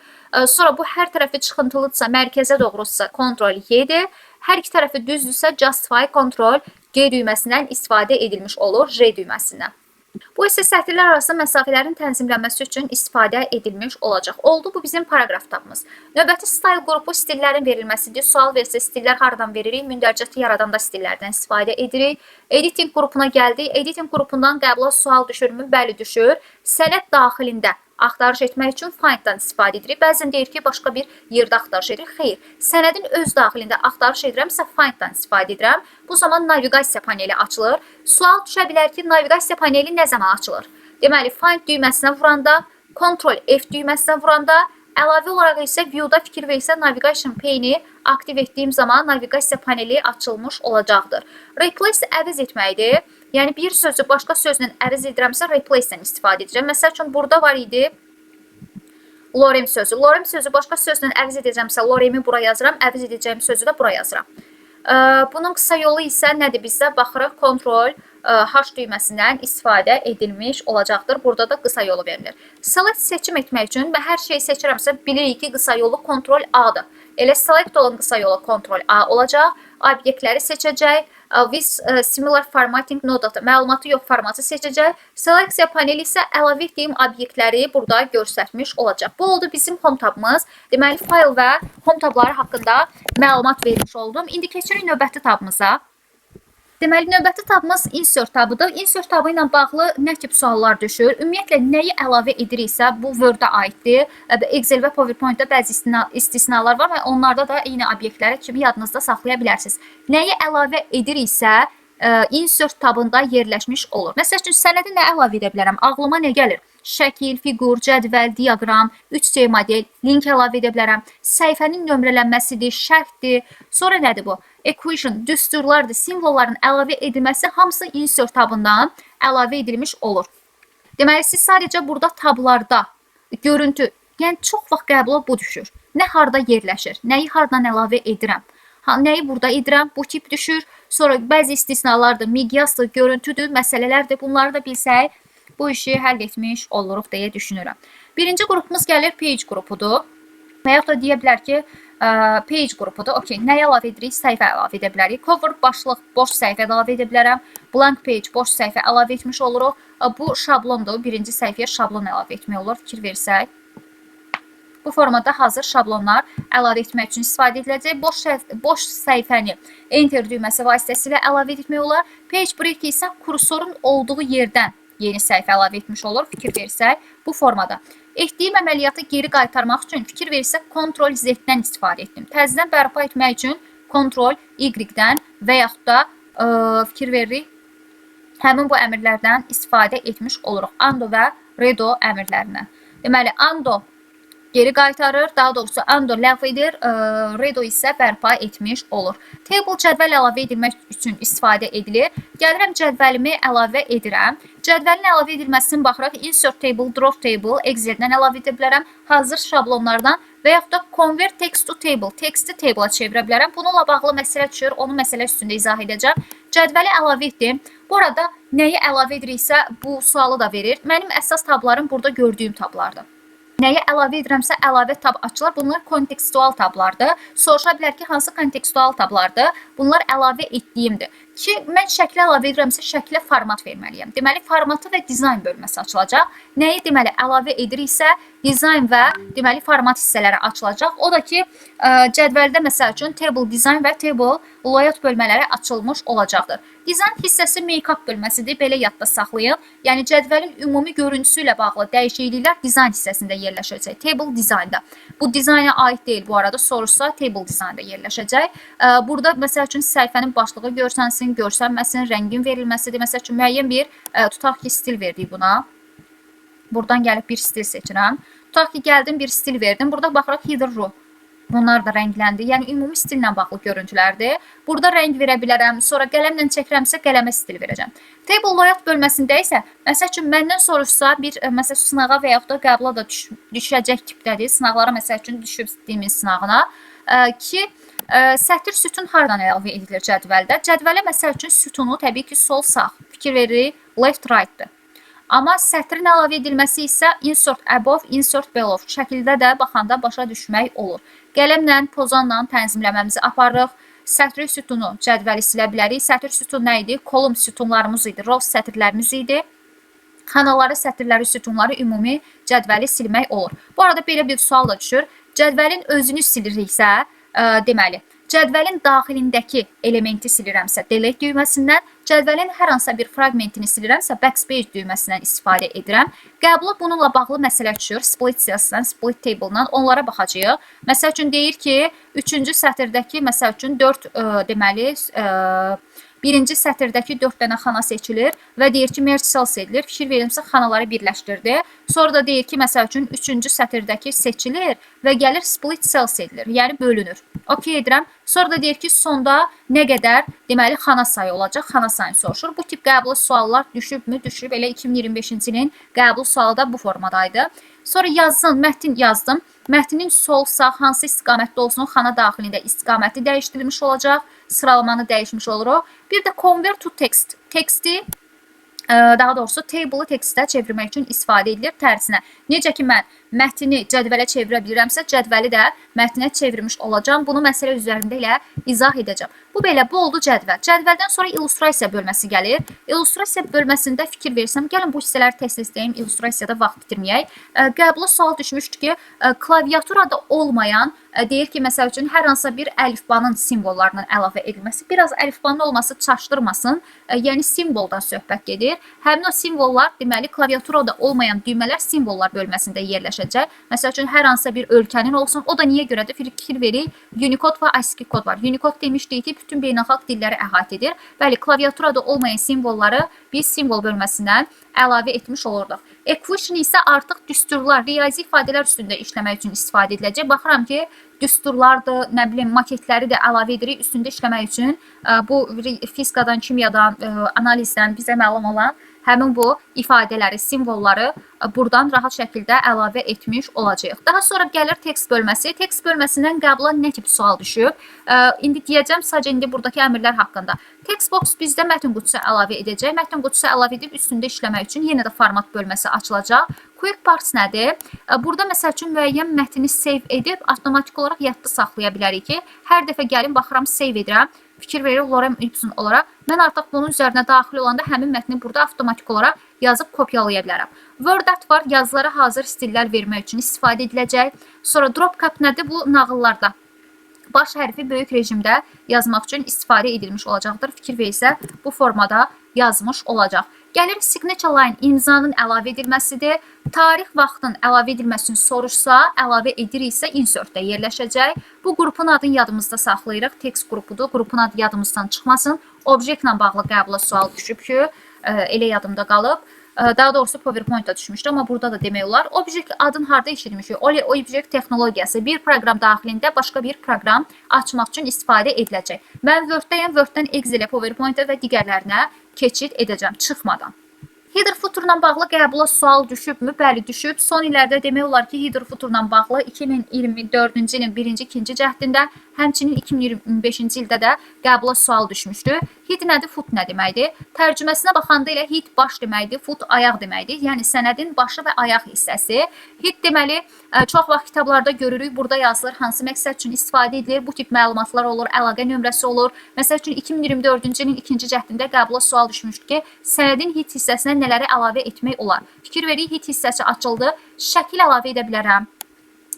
Sonra bu hər tərəfi çıxıntılıdırsa, mərkəzə doğrusa Ctrl Y-dir. Hər iki tərəfi düzdürsə Justify, Ctrl G düyməsindən istifadə edilmiş olur, J düyməsindən. Bu isə sətirlər arası məsafələrin tənzimlənməsi üçün istifadə edilmiş olacaq. Oldu, bu bizim paragraf tabımız. Növbəti style qrupu stillərin verilməsidir. Sual versə stillər haradan veririk? Mündərcəti yaradanda stillərdən istifadə edirik. Editing qrupuna gəldik. Editing qrupundan qəbula sual düşürmü? Bəli, düşür. Sənəd daxilində axtarış etmək üçün finddən istifadə edirik. Bəzən deyir ki, başqa bir yerdə axtarış edirik. Xeyr, sənədin öz daxilində axtarış edirəmsə finddən istifadə edirəm. Bu zaman naviqasiya paneli açılır. Sual düşə bilər ki, naviqasiya paneli nə zaman açılır? Deməli, find düyməsinə vuranda, Ctrl F düyməsinə vuranda, əlavə olaraq isə View-da fikir versə Navigation pane-i aktiv etdiyim zaman naviqasiya paneli açılmış olacaqdır. Replace əvəz etməkdir. Yəni, bir sözü başqa sözlə əvəz edirəmsə, replace-dən istifadə edəcəm. Məsəl üçün, burada var idi lorem sözü. Lorem sözü başqa sözlə əvəz edəcəmsə, loremi bura yazıram, əvəz edəcəyim sözü də bura yazıram. Bunun qısa yolu isə nədir bizdə? Baxırıq, Ctrl H düyməsindən istifadə edilmiş olacaqdır. Burada da qısa yolu verilir. Select seçim etmək üçün və hər şeyi seçirəmsə, bilirik ki, qısa yolu Ctrl A-dır. Elə select olan qısa yolu Ctrl A olacaq. Obyektləri seçəcək. With similar formatting no data. Məlumatı yox formatı seçəcək. Seleksiya paneli isə əlavə etdiyim obyektləri burada göstərmiş olacaq. Bu oldu bizim home tabımız. Deməli, fayl və home tabları haqqında məlumat vermiş oldum. İndi keçirik növbəti tabımıza. Deməli, növbəti tabımız insert tabıdır. Insert tabı ilə bağlı nə tip suallar düşür? Ümumiyyətlə, nəyi əlavə ediriksə, bu Word-a aiddir. Excel və PowerPoint-da bəzi istisnalar var və onlarda da eyni obyektləri kimi yadınızda saxlaya bilərsiniz. Nəyi əlavə ediriksə, insert tabında yerləşmiş olur. Məsəl üçün, sənədə nə əlavə edə bilərəm? Ağlıma nə gəlir? Şəkil, fiqur, cədvəl, diaqram, 3D model, link əlavə edə bilərəm. Səhifənin nömrələnməsidir, şərhdir. Sonra nədir bu? Equation, düsturlardır, simvolların əlavə edilməsi hamısı insert tabından əlavə edilmiş olur. Deməli, siz sadəcə burada tablarda görüntü, yəni çox vaxt qəbula bu düşür. Nə harda yerləşir, nəyi hardan əlavə edirəm, nəyi burada edirəm, bu tip düşür. Sonra bəzi istisnalardır, miqyasdır, görüntüdür, məsələlərdir. Bunları da bilsək, bu işi həll etmiş oluruq deyə düşünürəm. Birinci qrupumuz gəlir, page qrupudur. Və yaxud da deyə bilər ki, page qrupudur. Okay, nəyə əlavə edirik? Səhifə əlavə edə bilərik. Cover, başlıq, boş səhifə əlavə edə bilərəm. Blank page, boş səhifə əlavə etmiş oluruq. Bu şablondur. Birinci səhifəyə şablon əlavə etmək olur. Fikir versək. Bu formada hazır şablonlar əlavə etmək üçün istifadə ediləcək. Boş səhifəni Enter düyməsi vasitəsilə əlavə etmək olar. Page break isə kursorun olduğu yerdən yeni səhifə əlavə etmiş olur. Fikir versək, bu formada. Etdiyim əməliyyatı geri qaytarmaq üçün fikir versək, Ctrl Z-dən istifadə etdim. Təzədən bərpa etmək üçün Ctrl Y-dən və yaxud da fikir veririk, həmin bu əmrlərdən istifadə etmiş oluruq. Undo və redo əmrlərindən. Deməli, undo geri qaytarır, daha doğrusu undo ləğv edir, redo isə bərpa etmiş olur. Table cədvəl əlavə edilmək üçün istifadə edilir. Gəlirəm cədvəlimi əlavə edirəm. Cədvəlin əlavə edilməsinin baxıraq insert table, drop table, Excel-dən əlavə edə bilərəm, hazır şablonlardan və yaxud da convert text to table, texti table'a çevirə bilərəm. Bununla bağlı məsələ düşür, onu məsələ üstündə izah edəcəm. Cədvəli əlavə etdim. Bu arada nəyi əlavə ediriksə bu sualı da verir. Mənim əsas tablarım burada gördüyüm tablardır. Nəyə əlavə edirəmsə, əlavə tab açılar. Bunlar kontekstual tablardır. Soruşa bilər ki, hansı kontekstual tablardır? Bunlar əlavə etdiyimdir. Ki, mən şəklə əlavə edirəmsə, şəklə format verməliyəm. Deməli, formatı və dizayn bölməsi açılacaq. Nəyi deməli əlavə ediriksə, dizayn və deməli format hissələri açılacaq. O da ki, cədvəldə məsəl üçün table design və table layout bölmələri açılmış olacaqdır. Dizayn hissəsi make-up bölməsidir. Belə yadda saxlayın. Yəni, cədvəlin ümumi görüntüsü ilə bağlı dəyişikliklər dizayn hissəsində yerləşəcək. Table designda. Bu dizayna aid deyil bu arada. Soruşsa, table designda yerləşəcək. Burada məsəl üçün səhifənin başlığı görsənsin, görsənməsin, rəngin verilməsidir. Məsəl üçün, müəyyən bir, tutaq ki, stil verdik buna. Buradan gəlib bir stil seçirəm. Tutaq ki, gəldim, bir stil verdim. Burada baxıraq, header row. Bunlar da rəngləndi. Yəni, ümumi stillə bağlı görüntülərdir. Burada rəng verə bilərəm. Sonra qələmlə çəkirəmsə, qələmə stil verəcəm. Table layout bölməsində isə, məsəl üçün, məndən soruşsa, bir məsəl sınağa və yaxud da qəbula da düşəcək tipdədir. Sınaqlara, məsəl üçün, düşübdüyümüz sınağına ki, sətr sütun hardan əlavə edilir cədvəldə? Cədvələ, məsəl üçün, sütunu təbii ki, sol-sağ. Fikir veririk, left-rightdır. Amma sətrin əlavə edilməsi isə insert above, insert below şəkildə də baxanda başa düşmək olur. Qələmlə, pozanla tənzimləməmizi aparırıq. Sətri sütunu cədvəli silə bilərik. Sətr sütun nə idi? Kolum sütunlarımız idi, row sətirlərimiz idi. Xanaları, sətirləri, sütunları ümumi cədvəli silmək olur. Bu arada belə bir sual da düşür. Cədvəlin özünü siliriksə, deməli, Cədvəlin daxilindəki elementi silirəmsə delete düyməsindən, cədvəlin hər hansısa bir fraqmentini silirəmsə backspace düyməsindən istifadə edirəm. Qəbula bununla bağlı məsələ düşür. Split cells'dan, split table-dan onlara baxacağıq. Məsəl üçün deyir ki, 3-cü sətirdəki məsəl üçün 4 deməli birinci sətirdəki 4 dənə xana seçilir və deyir ki, merge cells edilir. Fikir verimsə xanaları birləşdirdi. Sonra da deyir ki, məsəl üçün 3-cü sətirdəki seçilir və gəlir split cells edilir. Yəni bölünür. OK edirəm. Sonra da deyir ki, sonda nə qədər deməli xana sayı olacaq? Xana sayını soruşur. Bu tip qəbul suallar düşübmü? Düşüb. Elə 2025-ci ilin qəbul sualı da bu formadaydı. Sonra mətn yazdım. Mətnin sol sağ hansı istiqamətdə olsun, xana daxilində istiqaməti dəyişdirilmiş olacaq. Sıralamanı dəyişmiş oluruq. Bir də convert to text. Texti daha doğrusu table-ı tekstə çevirmək üçün istifadə edilir tərsinə. Necə ki, mən mətni cədvələ çevirə bilirəmsə, cədvəli də mətnə çevirmiş olacağım. Bunu məsələ üzərində ilə izah edəcəm. Bu oldu cədvəl. Cədvəldən sonra illüstrasiya bölməsi gəlir. İllüstrasiya bölməsində fikir versəm, gəlin bu hissələri test edəyim, illüstrasiyada vaxt itirməyək. Qəbula sual düşmüşdü ki, klaviaturada olmayan, deyir ki, məsəl üçün hər hansısa bir əlifbanın simvollarının əlavə edilməsi, biraz əlifbanın olması çaşdırmasın, yəni simvoldan söhbət gedir. Həmin o simvollar, deməli, klaviaturada olmayan düymələr simvollar bölməsində yerləşəcək. Məsəl üçün, hər hansısa bir ölkənin olsun, o da niyə görədir? Fikir verik, Unicode və ASCII kod var. Unicode demişdik ki, bütün beynəlxalq dilləri əhatə edir. Bəli, klaviaturada olmayan simvolları biz simvol bölməsindən əlavə etmiş olurduq. Equation isə artıq düsturlar, riyazi ifadələr üstündə işləmək üçün istifadə ediləcək. Baxıram ki, düsturlardır, nə bilim, maketləri də əlavə edirik üstündə işləmək üçün. Bu fizikadan, kimyadan, analizdən bizə məlum olan həmin bu ifadələri, simvolları buradan rahat şəkildə əlavə etmiş olacağıq. Daha sonra gəlir text bölməsi. Text bölməsindən qəbula nə tip sual düşüb? İndi deyəcəm sadəcə indi buradakı əmrlər haqqında. Text box bizdə mətn qutusu əlavə edəcək. Mətn qutusu əlavə edib üstündə işləmək üçün yenə də format bölməsi açılacaq. Quick parts nədir? Burada məsəl üçün müəyyən mətni save edib avtomatik olaraq yadda saxlaya bilərik ki, hər dəfə gəlin baxıram save edirəm. Fikir verir Lorem Ipsum olaraq. Mən artıq bunun üzərinə daxil olanda həmin mətni burada avtomatik olaraq yazıb kopyalaya bilərəm. WordArt var, yazılara hazır stillər vermək üçün istifadə ediləcək. Sonra dropcap nədir? Bu nağıllarda baş hərfi böyük rejimdə yazmaq üçün istifadə edilmiş olacaqdır. Fikir verirsə bu formada yazmış olacaq. Gəlir signature line, imzanın əlavə edilməsidir. Tarix vaxtın əlavə edilməsini soruşsa, əlavə ediriksə insertdə yerləşəcək. Bu qrupun adını yadımızda saxlayırıq. Text qrupudur. Qrupun adı yadımızdan çıxmasın. Obyektlə bağlı qəbula sual düşüb ki, elə yadımda qalıb. Daha doğrusu PowerPoint-da düşmüşdü, amma burada da demək olar. Obyekt adını harda eşitmişik? Obyekt texnologiyası bir proqram daxilində başqa bir proqram açmaq üçün istifadə ediləcək. Mən Word-dəyəm, Word-dən Excel-ə, PowerPoint-a və digərlərinə keçid edəcəm çıxmadan. Header footerla bağlı qəbula sual düşübmü? Bəli, düşüb. Son illərdə demək olar ki, header footerla bağlı 2024-cü ilin 1-ci, 2-ci cəhdində, həmçinin 2025-ci ildə də qəbula sual düşmüşdü. Head nədir, foot nə deməkdir? Tərcüməsinə baxanda elə head baş deməkdir, foot ayaq deməkdir. Yəni sənədin başı və ayaq hissəsi. Head deməli, çox vaxt kitablarda görürük, burada yazılır, hansı məqsəd üçün istifadə edilir. Bu tip məlumatlar olur, əlaqə nömrəsi olur. Məsəl üçün 2024-cü ilin 2-ci cəhdində qəbula sual düşmüşdü ki, sənədin head hissəsinə nələri əlavə etmək olar? Fikir verik, head hissəsi açıldı. Şəkil əlavə edə bilərəm.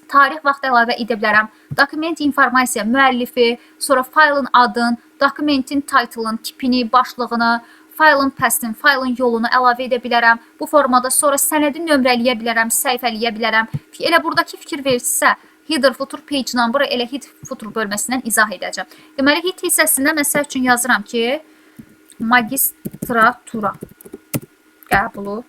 Tarix vaxt əlavə edə bilərəm. Dokument informasiya, müəllifi, sonra faylın adın, dokumentin title'ın, tipini, başlığını, faylın path'in, faylın yolunu əlavə edə bilərəm. Bu formada sonra sənədi nömrələyə bilərəm, səhifələyə bilərəm. Elə buradakı fikir verirsə, header footer page number elə head footer bölməsindən izah edəcəm. Deməli, head hissəsində məsəl üçün yazıram ki, magistratura qəbulu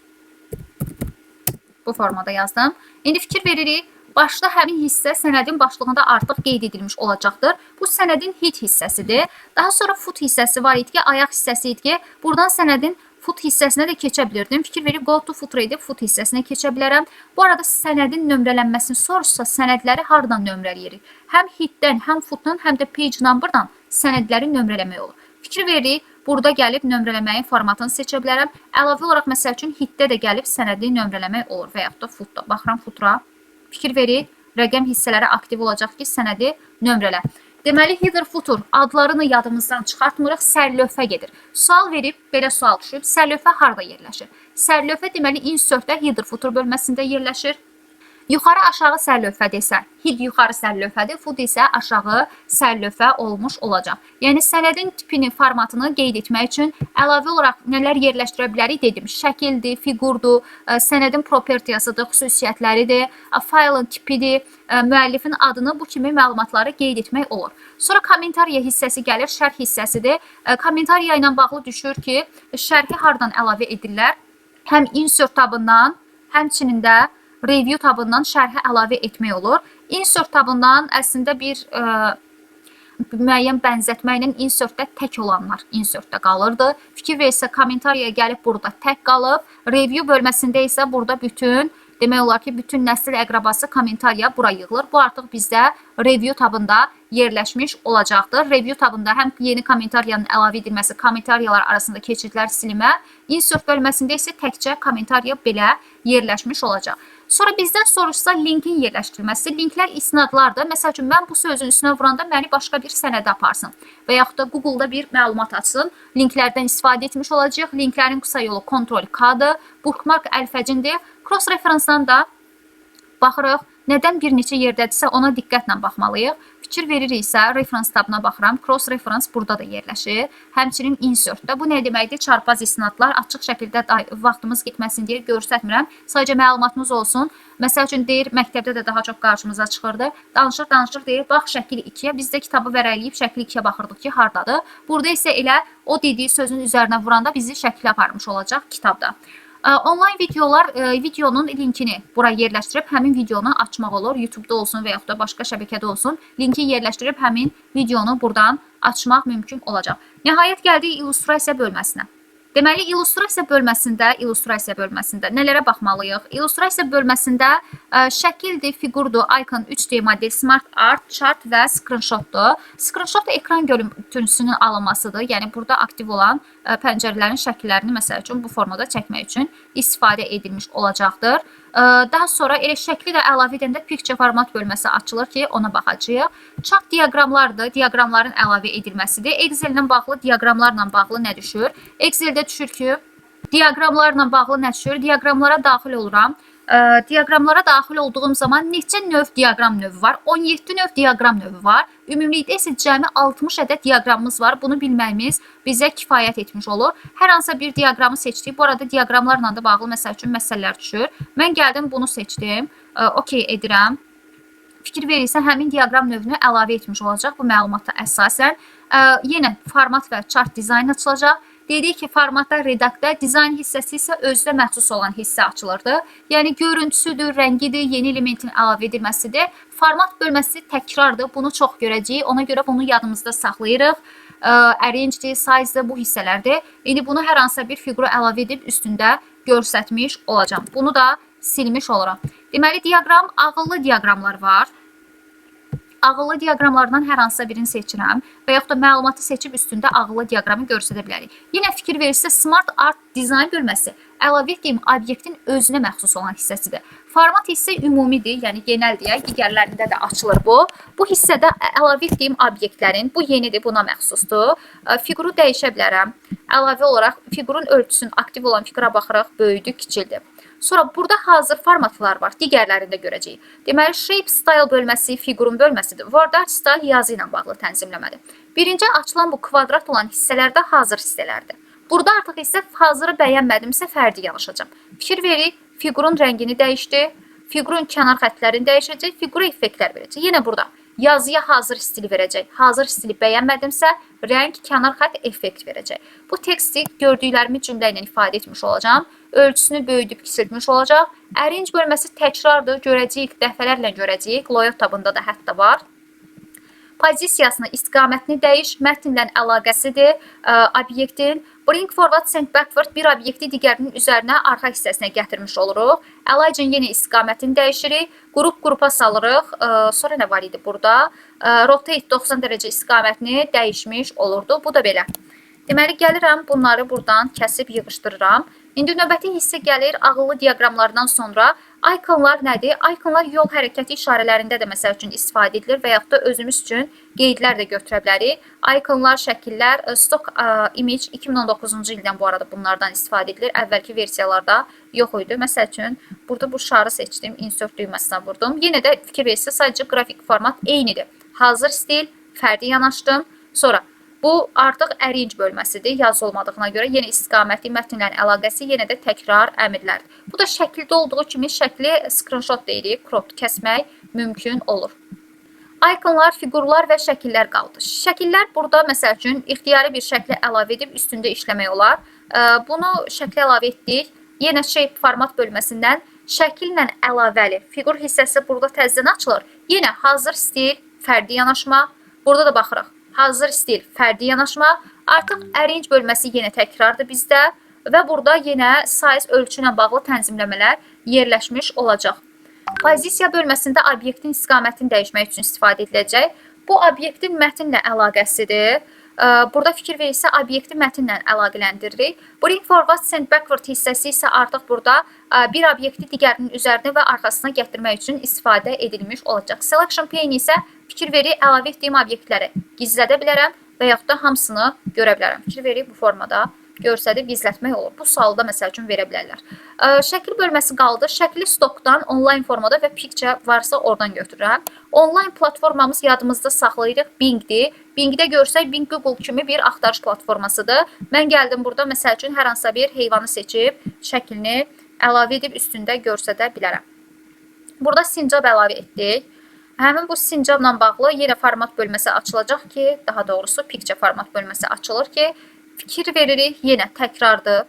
bu formada yazdım. İndi fikir veririk. Başda həmin hissə sənədin başlığında artıq qeyd edilmiş olacaqdır. Bu sənədin head hissəsidir. Daha sonra foot hissəsi var idi ki, ayaq hissəsi idi ki, buradan sənədin foot hissəsinə də keçə bilirdim. Fikir verib go to footer edib foot hissəsinə keçə bilərəm. Bu arada sənədin nömrələnməsini soruşsa, sənədləri hardan nömrələyirik? Həm headdən, həm footdan, həm də page numberdan sənədləri nömrələmək olur. Fikir veririk, burada gəlib nömrələməyin formatını seçə bilərəm. Əlavə olaraq məsəl üçün headdə də gəlib sənədi nömrələmək olur və yaxud da footda. Baxıram footra. Fikir verir, rəqəm hissələri aktiv olacaq ki, sənədi nömrələ. Deməli, header footer adlarını yadımızdan çıxartmırıq, sərlövhə gedir. Sual verib, belə sual düşüb, sərlövhə harada yerləşir? Sərlövhə deməli, insertdə header footer bölməsində yerləşir. Yuxarı aşağı sərlövhə desə, hid yuxarı sərlövhədir, food isə aşağı sərlövhə olmuş olacaq. Yəni sənədin tipini, formatını qeyd etmək üçün əlavə olaraq nələr yerləşdirə bilərik dedim. Şəkildir, fiqurdur, sənədin propertiyasıdır, xüsusiyyətləridir, faylın tipidir, müəllifin adını, bu kimi məlumatları qeyd etmək olur. Sonra kommentariya hissəsi gəlir, şərh hissəsidir. Kommentariya ilə bağlı düşür ki, şərhi hardan əlavə edirlər? Həm insert tabından, həmçinin də review tabından şərhi əlavə etmək olur. Insert tabından əslində bir müəyyən bənzətmə ilə insertdə tək olanlar insertdə qalırdı. Fikir versə kommentariyaya gəlib burada tək qalıb. Review bölməsində isə burada bütün, demək olar ki, bütün nəsil əqrabası kommentariya bura yığılır. Bu artıq bizdə review tabında yerləşmiş olacaqdır. Review tabında həm yeni kommentariyanın əlavə edilməsi, kommentariyalar arasında keçidlər silimə, insert bölməsində isə təkcə kommentariya belə yerləşmiş olacaq. Sonra bizdən soruşsa linkin yerləşdirilməsi. Linklər isnadlardır. Məsəl üçün, mən bu sözün üstünə vuranda məni başqa bir sənədə aparsın və yaxud da Google-da bir məlumat açsın. Linklərdən istifadə etmiş olacaq. Linklərin qısa yolu Ctrl-K-dır. Bookmark əlfəcindir. Cross-referensdan da baxırıq. Nədən bir neçə yerdədirsə ona diqqətlə baxmalıyıq. Fikir veririksə, reference tabına baxıram. Cross-reference burada da yerləşir. Həmçinin insertdə. Bu nə deməkdir? Çarpaz istinadlar açıq şəkildə vaxtımız getməsin deyə göstərmirəm. Sadəcə məlumatınız olsun. Məsəl üçün deyir, məktəbdə də daha çox qarşımıza çıxırdı. Danışır, deyir, bax şəkil 2-yə. Biz də kitabı vərəqləyib şəkil 2-yə baxırdıq ki, hardadır. Burada isə elə o dediyi sözün üzərinə vuranda bizi şəklə aparmış olacaq kitabda. Online videolar, videonun linkini bura yerləşdirib həmin videonu açmaq olur. YouTube-da olsun və yaxud da başqa şəbəkədə olsun. Linki yerləşdirib həmin videonu buradan açmaq mümkün olacaq. Nəhayət gəldik illüstrasiya bölməsinə. Deməli, illüstrasiya bölməsində nələrə baxmalıyıq? İllüstrasiya bölməsində şəkildir, fiqurdur, icon, 3D model, smart art, chart və screenshotdur. Screenshot ekran görüntüsünün alınmasıdır. Yəni, burada aktiv olan pəncərələrin şəkillərini, məsəl üçün, bu formada çəkmək üçün istifadə edilmiş olacaqdır. Daha sonra elə şəkli də əlavə edəndə picture format bölməsi açılır ki, ona baxacağıq. Chart diaqramlardır, diaqramların əlavə edilməsidir. Excel ilə bağlı diaqramlarla bağlı nə düşür? Exceldə düşür ki, diaqramlarla bağlı nə düşür? Diaqramlara daxil oluram. Diaqramlara daxil olduğum zaman neçə növ diaqram növü var? 17 növ diaqram növü var. Ümumilikdə isə cəmi 60 ədəd diaqramımız var. Bunu bilməyimiz bizə kifayət etmiş olur. Hər hansısa bir diaqramı seçdik. Bu arada diaqramlarla da bağlı məsəl üçün məsələlər düşür. Mən gəldim bunu seçdim. OK edirəm. Fikir verirsə, həmin diaqram növünü əlavə etmiş olacaq bu məlumata əsasən. Yenə format və chart dizayn açılacaq. Dedik ki, formatda redaktda, dizayn hissəsi isə özdə məxsus olan hissə açılırdı. Yəni, görüntüsüdür, rəngidir, yeni elementin əlavə edilməsidir. Format bölməsi təkrardır, bunu çox görəcəyik. Ona görə bunu yadımızda saxlayırıq. Arrange'dir, size'dir, bu hissələrdir. İndi bunu hər hansısa bir fiqura əlavə edib üstündə göstərmiş olacağım. Bunu da silmiş oluram. Deməli, diaqram, ağıllı diaqramlar var. Ağıllı diaqramlardan hər hansısa birini seçirəm və yaxud da məlumatı seçib üstündə ağıllı diaqramı göstərə bilərik. Yenə fikir verirsə, Smart Art dizayn bölməsi əlavə etdiyim obyektin özünə məxsus olan hissəsidir. Format hissə ümumidir, yəni genəl deyək, digərlərində də açılır bu. Bu hissədə əlavə etdiyim obyektlərin, bu yenidir, buna məxsusdur. Fiquru dəyişə bilərəm. Əlavə olaraq fiqurun ölçüsünün aktiv olan fiqura baxırıq, böyüdür, kiçildir. Sonra burada hazır formatlar var, digərlərində görəcəyik. Deməli, Shape Style bölməsi fiqurun bölməsidir. Word Art Style yazı ilə bağlı tənzimləmədir. Birinci açılan bu kvadrat olan hissələrdə hazır hissələrdir. Burada artıq isə hazırı bəyənmədimsə fərdi yanaşacağım. Fikir verik, fiqurun rəngini dəyişdi, fiqurun kənar xətlərini dəyişəcək, fiqura effektlər verəcək. Yenə burada yazıya hazır stili verəcək. Hazır stili bəyənmədimsə, rəng, kənar xət effekt verəcək. Bu teksti gördüklərimi cümlə ilə ifadə etmiş olacağım. Ölçüsünü böyüdüb kiçiltmiş olacaq. Arrange bölməsi təkrardır, görəcəyik, dəfələrlə görəcəyik. Layout tabında da hətta var. Pozisiyasını, istiqamətini dəyiş, mətnlə əlaqəsidir obyektin. Bring forward, send backward bir obyekti digərinin üzərinə, arxa hissəsinə gətirmiş oluruq. Align yenə istiqamətini dəyişirik. Qrupa salırıq. Sonra nə var idi burada? Rotate 90 dərəcə istiqamətini dəyişmiş olurdu. Bu da belə. Deməli, gəlirəm, bunları buradan kəsib yığışdırıram. İndi növbəti hissə gəlir, ağıllı diaqramlardan sonra İkonlar nədir? İkonlar yol hərəkəti işarələrində də məsəl üçün istifadə edilir və yaxud da özümüz üçün qeydlər də götürə bilərik. İkonlar, şəkillər, stock image 2019-cu ildən bu arada bunlardan istifadə edilir. Əvvəlki versiyalarda yox idi. Məsəl üçün burada bu şarı seçdim, insert düyməsinə vurdum. Yenə də fikir verirsiniz, sadəcə qrafik format eynidir. Hazır stil, fərdi yanaşdım. Sonra bu artıq arrange bölməsidir. Yazı olmadığına görə yenə istiqaməti, mətnlə əlaqəsi, yenə də təkrar əmrlərdir. Bu da şəkildə olduğu kimi şəkli screenshot deyirik, crop kəsmək mümkün olur. İkonlar, fiqurlar və şəkillər qaldı. Şəkillər burada məsəl üçün ixtiyari bir şəkli əlavə edib üstündə işləmək olar. Bunu şəklə əlavə etdik. Yenə shape format bölməsindən şəkillə əlavəli fiqur hissəsi burada təzədən açılır. Yenə hazır stil, fərdi yanaşma. Burada da baxırıq. Hazır stil, fərdi yanaşma. Artıq arrange bölməsi yenə təkrardır bizdə və burada yenə size ölçü ilə bağlı tənzimləmələr yerləşmiş olacaq. Pozisiya bölməsində obyektin istiqamətini dəyişmək üçün istifadə ediləcək. Bu obyektin mətnlə əlaqəsidir. Burada fikir verirsə, obyekti mətnlə əlaqələndiririk. Bring forward, send backward hissəsi isə artıq burada bir obyekti digərinin üzərinə və arxasına gətirmək üçün istifadə edilmiş olacaq. Selection pane isə fikir verir, əlavə etdiyim obyektləri gizlədə bilərəm və yaxud da hamısını görə bilərəm. Fikir verir, bu formada görsədib gizlətmək olur. Bu sualı da məsəl üçün verə bilərlər. Şəkil bölməsi qaldı. Şəkli stokdan onlayn formada və picture varsa oradan götürürəm. Onlayn platformamız yadımızda saxlayırıq Bing'dir. Bing'də görsək, Bing Google kimi bir axtarış platformasıdır. Mən gəldim burada məsəl üçün hər hansısa bir heyvanı seçib şəklini əlavə edib üstündə görsədə bilərəm. Burada sincab əlavə etdik. Həmin bu sincabla bağlı yenə format bölməsi açılacaq ki, daha doğrusu picture format bölməsi açılır ki, fikir veririk, yenə təkrardır.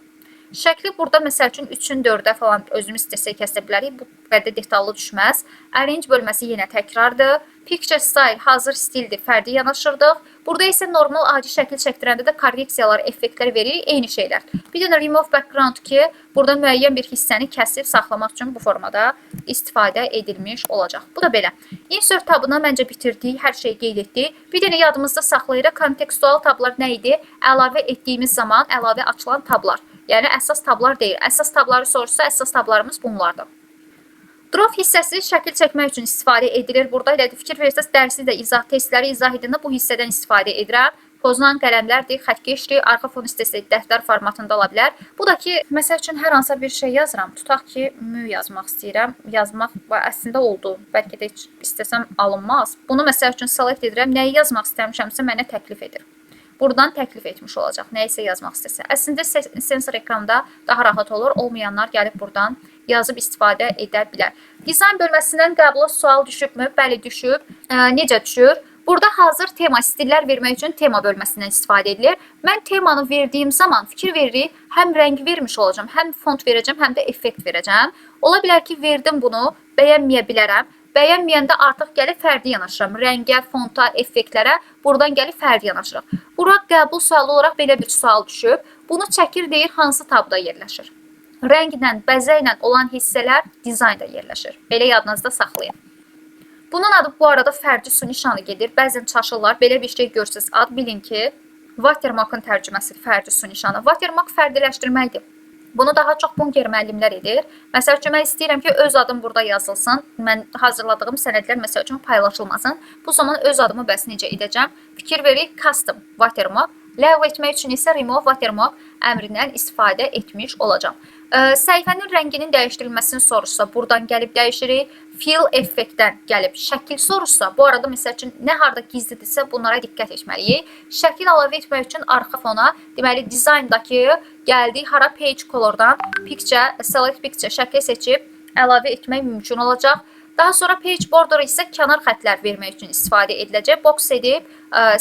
Şəkli burada məsəl üçün 3-ün 4-ə falan özümüz istəsək kəsə bilərik. Bu qədər detallı düşməz. Arrange bölməsi yenə təkrardır. Picture style hazır stildir, fərdi yanaşırdıq. Burada isə normal adi şəkil çəkdirəndə də korreksiyalar, effektlər veririk, eyni şeylər. Bir dənə remove background ki, burada müəyyən bir hissəni kəsib saxlamaq üçün bu formada istifadə edilmiş olacaq. Bu da belə. Insert tabına məncə bitirdik, hər şeyi qeyd etdik. Bir dənə yadımızda saxlayırıq, kontekstual tablar nə idi? Əlavə etdiyimiz zaman əlavə açılan tablar. Yəni əsas tablar deyil. Əsas tabları soruşsa, əsas tablarımız bunlardır. Draw hissəsi şəkil çəkmək üçün istifadə edilir. Burada elə fikir verirsiniz, dərsi də testləri izah edəndə bu hissədən istifadə edirəm. Pozulan qələmlərdir, xəttkeşdir, arxa fon istəsək dəftər formatında ola bilər. Bu da ki, məsəl üçün hər hansı bir şey yazıram. Tutaq ki, mü yazmaq istəyirəm. Yazmaq əslində oldu. Bəlkə də heç istəsəm alınmaz. Bunu məsəl üçün select edirəm. Nəyi yazmaq istəmişəmsə mənə təklif edir. Buradan təklif etmiş olacaq. Nəyisə yazmaq istəsə. Əslində sensor ekranda daha rahat olur. Olmayanlar gəlib buradan yazıb istifadə edə bilər. Dizayn bölməsindən qəbula sual düşübmü? Bəli, düşüb. Necə düşür? Burada hazır tema, stillər vermək üçün tema bölməsindən istifadə edilir. Mən temanı verdiyim zaman fikir veririk, həm rəng vermiş olacağım, həm font verəcəm, həm də effekt verəcəm. Ola bilər ki, verdim bunu, bəyənməyə bilərəm. Bəyənməyəndə artıq gəlib fərdi yanaşıram. Rəngə, fonta, effektlərə buradan gəlib fərdi yanaşırıq. Bura qəbul sualı olaraq belə bir sual düşüb. Bunu çəkir deyir, hansı tabda yerləşir? Rənglə, bəzəklə olan hissələr dizaynda yerləşir. Belə yadınızda saxlayın. Bunun adı bu arada fərdi su nişanı gedir. Bəzən çaşırlar. Belə bir şey görsəz ad bilin ki, watermarkın tərcüməsidir fərdi su nişanı. Watermark fərdiləşdirməkdir. Bunu daha çox Bunker müəllimlər edir. Məsəl üçün, mən istəyirəm ki, öz adım burada yazılsın. Mən hazırladığım sənədlər məsəl üçün paylaşılmasın. Bu zaman öz adımı bəs necə edəcəm? Fikir verik, custom watermark. Ləğv etmək üçün isə remove watermark əmrindən istifadə etmiş olacağam. Səhifənin rənginin dəyişdirilməsini soruşsa, buradan gəlib dəyişirik. Fill effektdən gəlib şəkil soruşsa, bu arada məsəl üçün nə harda gizlidirsə bunlara diqqət etməliyik. Şəkil əlavə etmək üçün arxa fona, deməli dizayndakı gəldik hara page colordan picture, select picture şəkli seçib əlavə etmək mümkün olacaq. Daha sonra page border isə kənar xətlər vermək üçün istifadə ediləcək. Box edib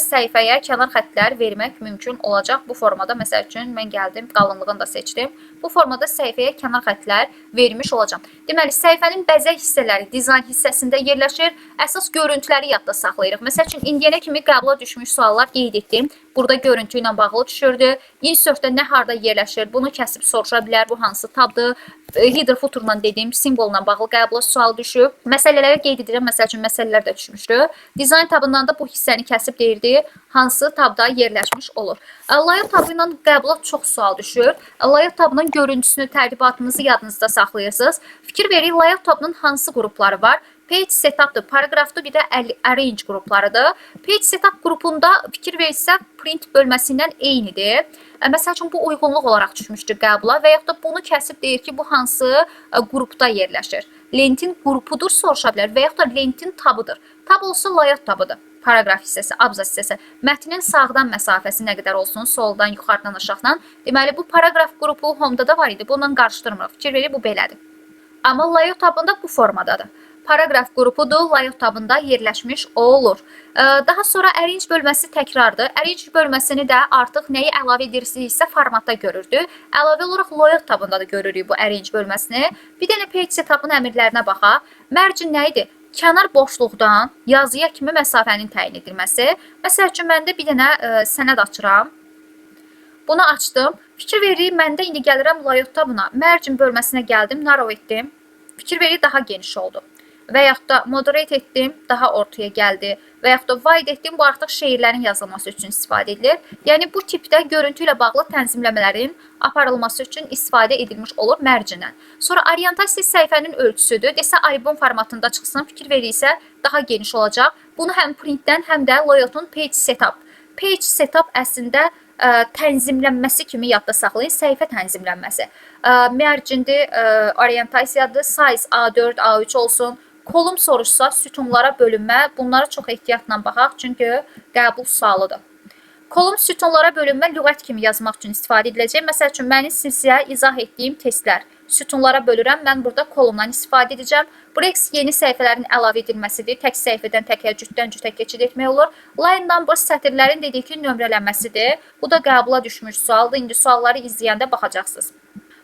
səhifəyə kənar xətlər vermək mümkün olacaq. Bu formada məsəl üçün mən gəldim, qalınlığını da seçdim. Bu formada səhifəyə kənar xətlər vermiş olacağam. Deməli, səhifənin bəzək hissələri dizayn hissəsində yerləşir. Əsas görüntüləri yadda saxlayırıq. Məsəl üçün, indiyənə kimi qəbula düşmüş suallar qeyd etdim. Burada görüntü ilə bağlı düşürdü. Insertdə nə harda yerləşir? Bunu kəsib soruşa bilər. Bu hansı tabdır? Header footerla dediyim simvolla bağlı qəbula sual düşüb. Məsələləri qeyd edirəm. Məsəl üçün, məsələlər də düşmüşdü. Dizayn tabından da bu hissəni kəsib kəsib deyirdi, hansı tabda yerləşmiş olur. Layout tabı ilə qəbula çox sual düşür. Layout tabının görüntüsünü, tərtibatınızı yadınızda saxlayırsınız. Fikir verin, layout tabının hansı qrupları var? Page setup'dır, paragrafdır, bir də arrange qruplarıdır. Page setup qrupunda fikir versək print bölməsindən eynidir. Məsəl üçün bu uyğunluq olaraq düşmüşdür qəbula və yaxud da bunu kəsib deyir ki, bu hansı qrupda yerləşir. Lentin qrupudur soruşa bilər və yaxud da lentin tabıdır. Tab olsa layout tabıdır. Paragraf hissəsi, abzas hissəsi. Mətnin sağdan məsafəsi nə qədər olsun, soldan, yuxarıdan, aşağıdan. Deməli, bu paragraf qrupu Home-da da var idi. Bununla qarışdırmırıq. Fikir verin, bu belədir. Amma layout tabında bu formadadır. Paragraf qrupudur, layout tabında yerləşmiş olur. Daha sonra arrange bölməsi təkrardır. Arrange bölməsini də artıq nəyi əlavə edirsinizsə formatda görürdük. Əlavə olaraq layout tabında da görürük bu arrange bölməsini. Bir dənə page setup'ın əmrlərinə baxaq. Margin nə idi? Kənar boşluqdan yazıya kimi məsafənin təyin edilməsi. Məsəl üçün, məndə bir dənə sənəd açıram. Bunu açdım. Fikir verin, məndə indi gəlirəm layout tabına. Margin bölməsinə gəldim, narrow etdim. Fikir verin, daha geniş oldu. Və yaxud da moderate etdim, daha ortaya gəldi. Və yaxud da wide etdim, bu artıq şeirlərin yazılması üçün istifadə edilir. Yəni, bu tipdə görüntü ilə bağlı tənzimləmələrin aparılması üçün istifadə edilmiş olur mərcindən. Sonra orientasiya səhifənin ölçüsüdür. Desə, album formatında çıxsın, fikir verirsə, daha geniş olacaq. Bunu həm printdən, həm də layoutun page setup. Page setup əslində tənzimlənməsi kimi yadda saxlayın, səhifə tənzimlənməsi. Mərcindir, orientasiyadır, size A4, A3 olsun. Kolum soruşsa, sütunlara bölünmə, bunlara çox ehtiyatla baxaq, çünki qəbul sualıdır. Kolum sütunlara bölünmə lüğət kimi yazmaq üçün istifadə ediləcək. Məsəl üçün, mənim sizə izah etdiyim testlər. Sütunlara bölürəm, mən burada kolumdan istifadə edəcəm. Breaks yeni səhifələrin əlavə edilməsidir. Tək səhifədən təkə, cütdən cütə keçid etmək olur. Line number sətirlərin dedik ki, nömrələnməsidir. Bu da qəbula düşmüş sualdır. İndi sualları izləyəndə baxacaqsınız.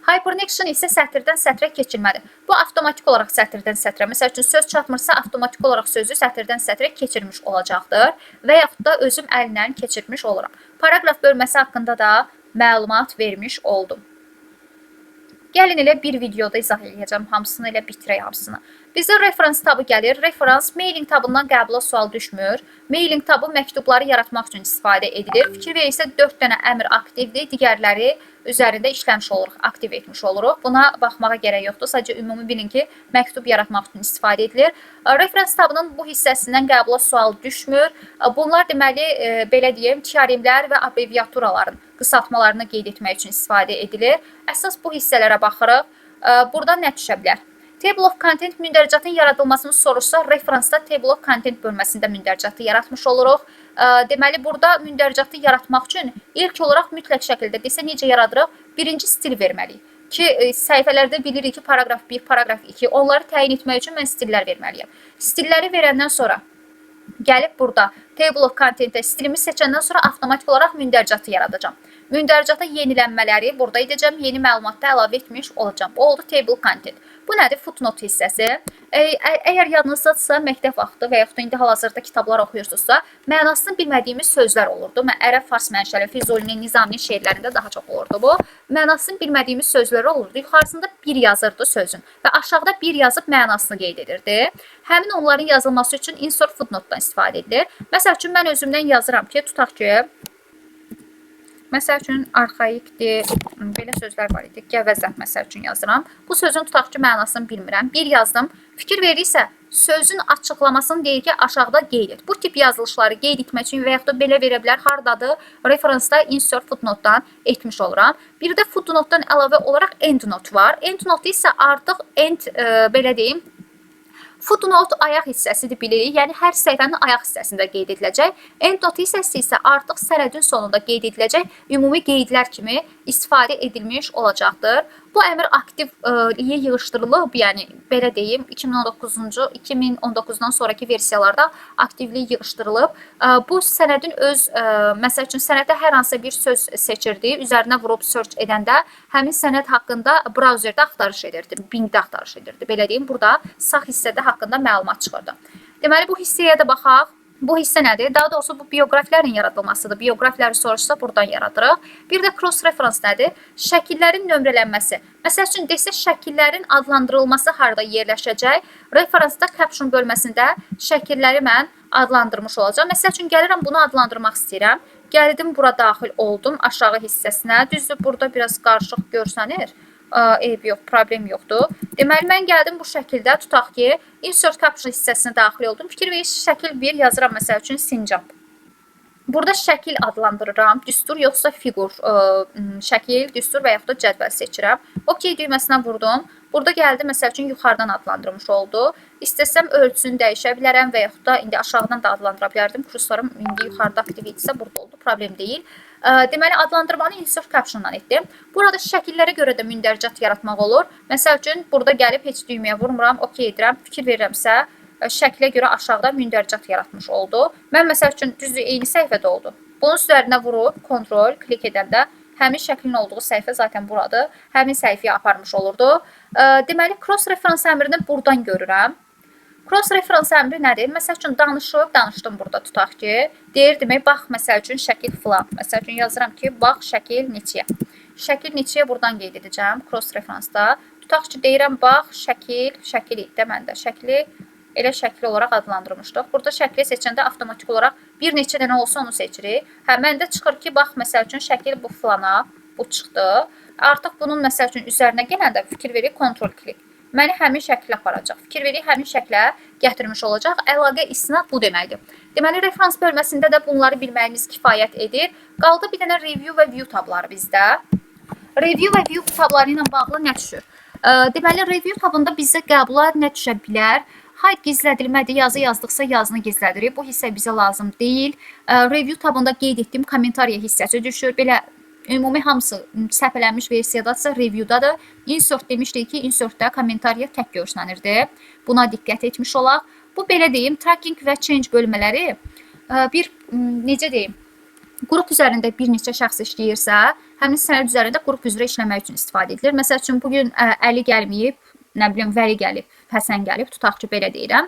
Hyperconnection isə sətirdən sətrə keçirmədir. Bu, avtomatik olaraq sətirdən sətrə. Məsəl üçün, söz çatmırsa, avtomatik olaraq sözü sətirdən sətrə keçirmiş olacaqdır və yaxud da özüm əlindən keçirmiş oluram. Paragraf bölməsi haqqında da məlumat vermiş oldum. Gəlin elə bir videoda izah edəcəm, hamısını elə bitirək hamısını. Bizə reference tabı gəlir. Reference mailing tabından qəbula sual düşmür. Mailing tabı məktubları yaratmaq üçün istifadə edilir. Fikir verirsə 4 dənə əmr aktivdir, digərləri üzərində işləmiş oluruq, aktiv etmiş oluruq. Buna baxmağa gərək yoxdur. Sadəcə ümumi bilin ki, məktub yaratmaq üçün istifadə edilir. Reference tabının bu hissəsindən qəbula sual düşmür. Bunlar deməli, belə deyim, teoremlər və abreviaturaların qısaltmalarını qeyd etmək üçün istifadə edilir. Əsas bu hissələrə baxırıq. Burada nə düşə bilər? Table of Content mündəricatın yaradılmasını soruşsa, referensda Table of Content bölməsində mündəricatı yaratmış oluruq. Deməli, burada mündəricatı yaratmaq üçün ilk olaraq mütləq şəkildə desə necə yaradırıq? Birinci stil verməliyik. Ki, səhifələrdə bilirik ki, paragraf 1, paragraf 2, onları təyin etmək üçün mən stillər verməliyəm. Stilləri verəndən sonra gəlib burada Table of Content'ə stilimi seçəndən sonra avtomatik olaraq mündəricatı yaradacağım. Mündəricata yenilənmələri burada edəcəm, yeni məlumatda əlavə etmiş olacağım. O oldu Table Content. Bu nədir? Footnote hissəsi. Əgər yadınızdadırsa, məktəb vaxtı və yaxud da indi hal-hazırda kitablar oxuyursunuzsa, mənasını bilmədiyimiz sözlər olurdu. Ərəb, fars mənşəli, Füzulinin, Nizaminin şeirlərində daha çox olurdu bu. Mənasını bilmədiyimiz sözlər olurdu. Yuxarısında bir yazırdı sözün və aşağıda bir yazıb mənasını qeyd edirdi. Həmin onların yazılması üçün insert footnote-dan istifadə edilir. Məsəl üçün, mən özümdən yazıram ki, tutaq ki, məsəl üçün, arxaikdir, belə sözlər var idi, gəvəzət məsəl üçün yazıram. Bu sözün tutaq ki, mənasını bilmirəm. Bir yazdım. Fikir verirsə, sözün açıqlamasını deyir ki, aşağıda qeyd et. Bu tip yazılışları qeyd etmək üçün və yaxud da belə verə bilər, hardadır? Referensda insert footnote-dan etmiş oluram. Bir də footnote-dan əlavə olaraq endnote var. Endnote isə artıq belə deyim, footnote ayaq hissəsidir bilirik. Yəni, hər səhifənin ayaq hissəsində qeyd ediləcək. Endnote hissəsi isə artıq sənədin sonunda qeyd ediləcək ümumi qeydlər kimi istifadə edilmiş olacaqdır. Bu əmr aktivliyə yığışdırılıb, yəni belə deyim, 2019-dan sonraki versiyalarda aktivlik yığışdırılıb. Bu sənədin öz, məsəl üçün, sənəddə hər hansı bir söz seçirdi, üzərinə vurub search edəndə həmin sənəd haqqında brauzerdə axtarış edirdi, Bingdə axtarış edirdi. Belə deyim, burada sağ hissədə haqqında məlumat çıxırdı. Deməli, bu hissəyə də baxaq. Bu hissə nədir? Daha doğrusu bu bioqrafilərin yaradılmasıdır. Bioqrafiləri soruşsa buradan yaradırıq. Bir də cross reference nədir? Şəkillərin nömrələnməsi. Məsəl üçün desə şəkillərin adlandırılması harda yerləşəcək? Referensdə caption bölməsində şəkilləri mən adlandırmış olacağam. Məsəl üçün gəlirəm bunu adlandırmaq istəyirəm. Gəldim bura daxil oldum aşağı hissəsinə. Düzdür, burada biraz qarışıq görsənir. Eyb yox, problem yoxdur. Deməli, mən gəldim bu şəkildə, tutaq ki, insert caption hissəsinə daxil oldum. Fikir verin, şəkil 1 yazıram, məsəl üçün Sincab. Burada şəkil adlandırıram, düstur yoxsa fiqur, şəkil, düstur və yaxud da cədvəl seçirəm. OK düyməsinə vurdum. Burada gəldi, məsəl üçün yuxarıdan adlandırmış oldu. İstəsəm ölçüsünü dəyişə bilərəm və yaxud da indi aşağıdan da adlandıra bilərdim. Kurslarım indi yuxarıda aktiv idisə burada oldu, problem deyil. Deməli, adlandırmanı insert captiondan etdim. Burada şəkillərə görə də mündərcət yaratmaq olur. Məsəl üçün, burada gəlib heç düyməyə vurmuram, OK edirəm, fikir verirəmsə, şəklə görə aşağıda mündərcət yaratmış oldu. Mən məsəl üçün düzdür eyni səhifədə oldu. Bunun üzərinə vurub kontrol klik edəndə həmin şəklin olduğu səhifə zaten buradır. Həmin səhifəyə aparmış olurdu. Deməli cross reference əmrini buradan görürəm. Cross reference əmri nədir? Məsəl üçün danışdım burada tutaq ki, deyir demək bax məsəl üçün şəkil filan. Məsəl üçün yazıram ki, bax şəkil neçəyə. Şəkil neçəyə buradan qeyd edəcəm cross reference-da. Tutaq ki, deyirəm bax şəkil idi də məndə şəkli elə şəkli olaraq adlandırmışdıq. Burada şəkli seçəndə avtomatik olaraq bir neçə dənə olsa onu seçirik. Məndə çıxır ki, bax məsəl üçün şəkil bu filana, bu çıxdı. Artıq bunun məsəl üçün üzərinə gələndə fikir verir, kontrol klik. Məni həmin şəklə aparacaq. Fikir verir, həmin şəklə gətirmiş olacaq. Əlaqə istinad bu deməkdir. Deməli, referans bölməsində də bunları bilməyimiz kifayət edir. Qaldı bir dənə review və view tabları bizdə. Review və view tabları ilə bağlı nə düşür? Deməli, review tabında bizə qəbula nə düşə bilər? Hide gizlədilmədir, yazı yazdıqsa yazını gizlədirik. Bu hissə bizə lazım deyil. Review tabında qeyd etdiyim kommentariya hissəsi düşür. Belə ümumi hamısı səpələnmiş versiyadadsa reviewdadır. Insert demişdik ki, insertdə kommentariya tək görsənirdi. Buna diqqət etmiş olaq. Bu belə deyim, tracking və change bölmələri bir, necə deyim, qrup üzərində bir neçə şəxs işləyirsə, həmin sənəd üzərində qrup üzrə işləmək üçün istifadə edilir. Məsəl üçün, bugün Əli gəlməyib, nə bilim, Vəli gəlib, Həsən gəlib, tutaq ki, belə deyirəm.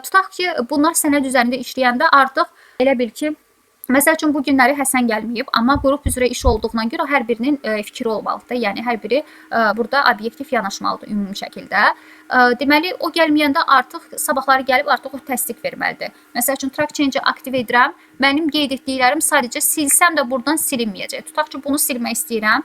Tutaq ki, bunlar sənəd üzərində işləyəndə artıq elə bil ki, məsəl üçün, bu günləri Həsən gəlməyib, amma qrup üzrə iş olduğuna görə hər birinin fikri olmalıdır. Yəni, hər biri burada obyektiv yanaşmalıdır ümumi şəkildə. Deməli, o gəlməyəndə artıq sabahları gəlib, artıq o təsdiq verməlidir. Məsəl üçün, track change-i aktiv edirəm. Mənim qeyd etdiklərim sadəcə silsəm də buradan silinməyəcək. Tutaq ki, bunu silmək istəyirəm.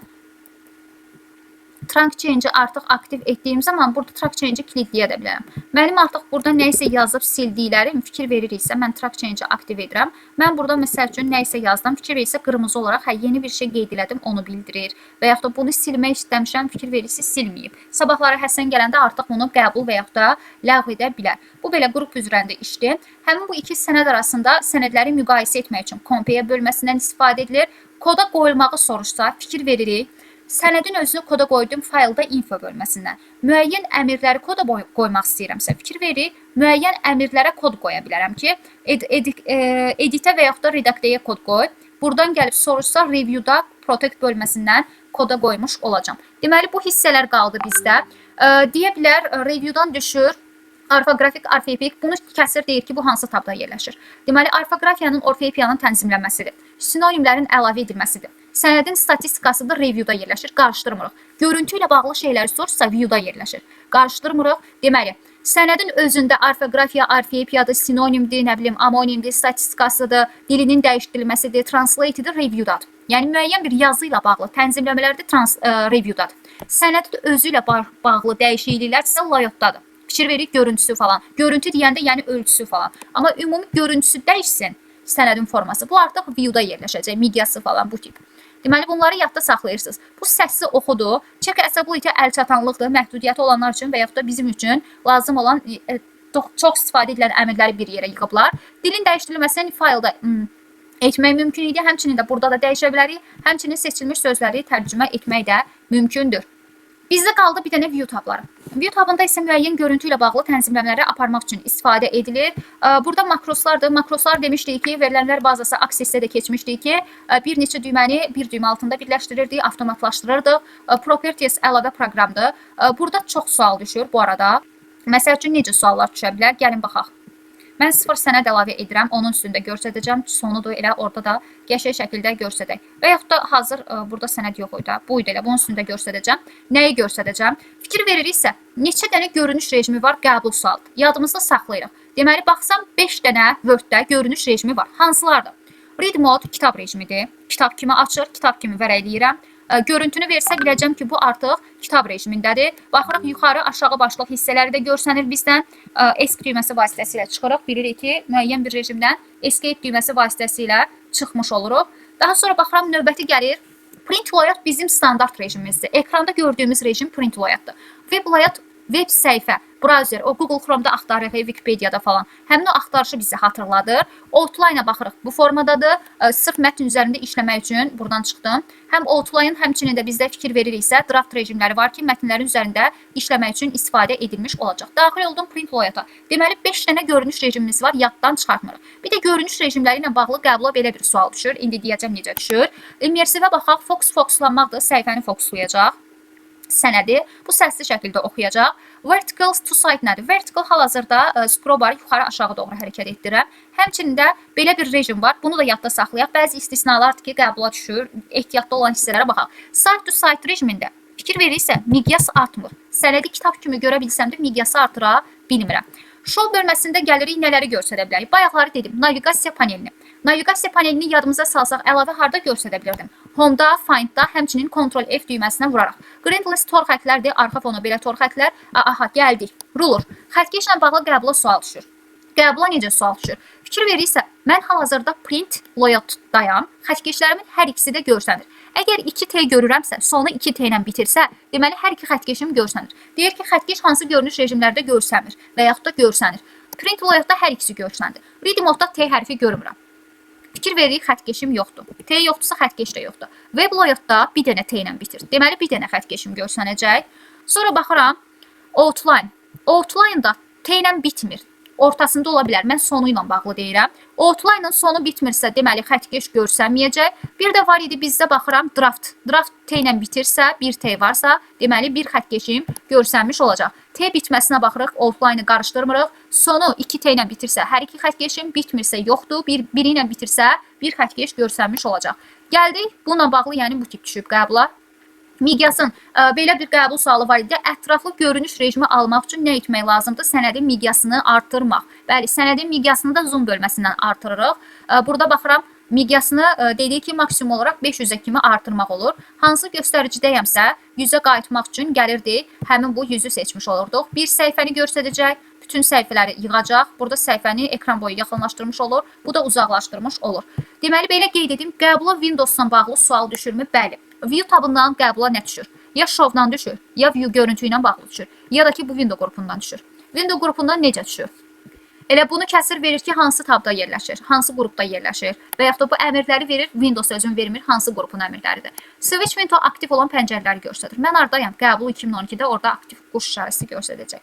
Track change-i artıq aktiv etdiyim zaman burada track change-i kilitləyə də bilərəm. Mənim artıq burada nə isə yazıb sildiklərim fikir veririksə, mən track change-i aktiv edirəm. Mən burada məsəl üçün nə isə yazdım, fikir verirsə qırmızı olaraq yeni bir şey qeyd elədim, onu bildirir. Və yaxud da bunu silmək istəmişəm, fikir verirsə silməyib. Sabahları Həsən gələndə artıq bunu qəbul və yaxud da ləğv edə bilər. Bu belə qrup üzrəndə işdir. Həmin bu iki sənəd arasında sənədləri müqayisə etmək üçün compare bölməsindən istifadə edilir. Koda qoyulmağı soruşsa fikir veririk. Sənədin özünü koda qoydum faylda info bölməsindən. Müəyyən əmrləri koda qoymaq istəyirəmsə, fikir verir, müəyyən əmrlərə kod qoya bilərəm ki, editə və yaxud da redaktəyə kod qoy. Buradan gəlib soruşsa, reviewda protect bölməsindən koda qoymuş olacam. Deməli, bu hissələr qaldı bizdə. Deyə bilər, reviewdan düşür. Orfoqrafik, orfeepik, bunu kəsir deyir ki, bu hansı tabda yerləşir. Deməli, orfoqrafiyanın, orfeepiyanın tənzimlənməsidir. Sinonimlərin əlavə edilməsidir. Sənədin statistikası da reviewda yerləşir, qarışdırmırıq. Görüntü ilə bağlı şeyləri soruşsa, viewda yerləşir. Qarışdırmırıq. Deməli, sənədin özündə orfoqrafiya, orfeepiyadır, sinonimdir, nə bilim, amonimdir, statistikasıdır, dilinin dəyişdirilməsidir, translatedir, reviewdadır. Yəni, müəyyən bir yazı ilə bağlı tənzimləmələr də reviewdadır. Sənədin özü ilə bağlı dəyişikliklər isə layoutdadır. Fikir verik görüntüsü falan. Görüntü deyəndə yəni ölçüsü falan. Amma ümumi görüntüsü dəyişsin sənədin forması. Bu artıq viewda yerləşəcək, mediası falan bu tip. Deməli, bunları yadda saxlayırsınız. Bu səssiz oxudur. Check accessibility əlçatanlıqdır, məhdudiyyəti olanlar üçün və yaxud da bizim üçün lazım olan çox istifadə edilən əmrləri bir yerə yığıblar. Dilin dəyişdirilməsini faylda etmək mümkün idi. Həmçinin də burada da dəyişə bilərik. Həmçinin seçilmiş sözləri tərcümə etmək də mümkündür. Bizdə qaldı bir dənə view tabları. View tabında isə müəyyən görüntü ilə bağlı tənzimləmələri aparmaq üçün istifadə edilir. Burada makroslardır. Makroslar demişdik ki, verilənlər bazası Access-də də keçmişdik ki, bir neçə düyməni bir düymə altında birləşdirirdi, avtomatlaşdırırdı. Properties əlavə proqramdır. Burada çox sual düşür bu arada. Məsəl üçün necə suallar düşə bilər? Gəlin baxaq. Mən 0 sənəd əlavə edirəm, onun üstündə göstərəcəm. Sonudur, elə orada da qəşəng şəkildə göstərək. Və yaxud da hazır burada sənəd yox idi. Bu idi elə, bunun üstündə göstərəcəm. Nəyi göstərəcəm? Fikir veririksə, neçə dənə görünüş rejimi var qəbul sualı. Yadımızda saxlayırıq. Deməli, baxsam 5 dənə Word-də görünüş rejimi var. Hansılardır? Read mode kitab rejimidir. Kitab kimi açır, kitab kimi vərəqləyirəm. Görüntünü versə biləcəm ki, bu artıq kitab rejimindədir. Baxırıq yuxarı, aşağı başlıq hissələri də görsənir bizdən. Escape düyməsi vasitəsilə çıxırıq. Bilirik ki, müəyyən bir rejimdən escape düyməsi vasitəsilə çıxmış oluruq. Daha sonra baxıram, növbəti gəlir. Print layout bizim standart rejimimizdir. Ekranda gördüyümüz rejim print layoutdur. Web layout web səhifə, browser, o Google Chrome'da axtarırıq, Wikipedia'da falan. Həmin o axtarışı bizi hatırladır. Outline-a baxırıq, bu formadadır. Sırf mətn üzərində işləmək üçün buradan çıxdım. Həm outline, həmçinin də bizdə fikir veririksə, draft rejimləri var ki, mətnlərin üzərində işləmək üçün istifadə edilmiş olacaq. Daxil oldum print layout-a. Deməli, 5 dənə görünüş rejimimiz var, yaddan çıxartmırıq. Bir də görünüş rejimləri ilə bağlı qəbula belə bir sual düşür. İndi deyəcəm necə düşür. Immersive baxaq, fokuslanmaqdır, səhifəni fokuslayacaq. Sənədi bu səsli şəkildə oxuyacaq. Vertical to side nədir? Vertical hal-hazırda scroll barı yuxarı aşağı doğru hərəkət etdirirəm. Həmçinin də belə bir rejim var. Bunu da yadda saxlayaq. Bəzi istisnalardır ki, qəbula düşür. Ehtiyatlı olan hissələrə baxaq. Side to side rejimində fikir verirsə, miqyas artmır. Sənədi kitab kimi görə bilsəm də miqyası artıra bilmirəm. Show bölməsində gəlirik, nələri göstərə bilərik? Bayaqları dedim, navigasiya panelini. Navigasiya panelini yadımıza salsaq, əlavə harda göstərə bilirdim? Home-da, Find-da, həmçinin Ctrl F düyməsinə vuraraq. Grindless tor xətlərdir, arxa fonu belə tor xətlər. Aha, gəldik. Ruler. Xəttkeşlə bağlı qəbula sual düşür. Qəbula necə sual düşür? Fikir verirsə, mən hal-hazırda print layout-dayam. Xəttkeşlərimin hər ikisi də görsənir. Əgər 2T görürəmsə, sonu 2T ilə bitirsə, deməli hər iki xəttkeşim görsənir. Deyir ki, xəttkeş hansı görünüş rejimlərdə görsənmir və yaxud da görsənir. Print layout-da hər ikisi görsənir. Read mode-da T hərfi görmürəm. Fikir veririk, xəttkeşim yoxdur. T yoxdursa, xəttkeş də yoxdur. Web layout-da bir dənə T ilə bitir. Deməli, bir dənə xəttkeşim görsənəcək. Sonra baxıram, outline. Outline-da T ilə bitmir. Ortasında ola bilər. Mən sonu ilə bağlı deyirəm. Outline-ın sonu bitmirsə, deməli, xəttkeş görsənməyəcək. Bir də var idi, bizdə baxıram, draft. Draft T ilə bitirsə, bir T varsa, deməli, bir xəttkeşim görsənmiş olacaq. T bitməsinə baxırıq, outline-ı qarışdırmırıq. Sonu 2T ilə bitirsə, hər iki xəttkeşim bitmirsə, yoxdur. Biri ilə bitirsə, bir xəttkeş görsənmiş olacaq. Gəldik, bununla bağlı, yəni bu tip düşüb qəbula. Miqyasın belə bir qəbul sualı var idi. Ətraflı görünüş rejimi almaq üçün nə etmək lazımdır? Sənədin miqyasını artırmaq. Bəli, sənədin miqyasını da zoom bölməsindən artırırıq. Burada baxıram, miqyasını dedik ki, maksimum olaraq 500-ə kimi artırmaq olur. Hansı göstəricədəyəmsə, 100-ə qayıtmaq üçün gəlirdi, həmin bu 100-ü seçmiş olurduq. Bir səhifəni göstərəcək, bütün səhifələri yığacaq. Burada səhifəni ekran boyu yaxınlaşdırmış olur, bu da uzaqlaşdırmış olur. Deməli, belə qeyd edim, qəbula Windows-la bağlı sual düşürmü? Bəli. View tabından qəbula nə düşür? Ya Show-dan düşür, ya View görüntü ilə bağlı düşür, ya da ki, bu Window qrupundan düşür. Window qrupundan necə düşür? Elə bunu kəsir verir ki, hansı tabda yerləşir, hansı qrupda yerləşir və yaxud da bu əmrləri verir, Windows özün vermir, hansı qrupun əmrləridir. Switch window aktiv olan pəncərələri göstərir. Mən aradayam, qəbul 2012-də orada aktiv quş işarəsi göstərəcək.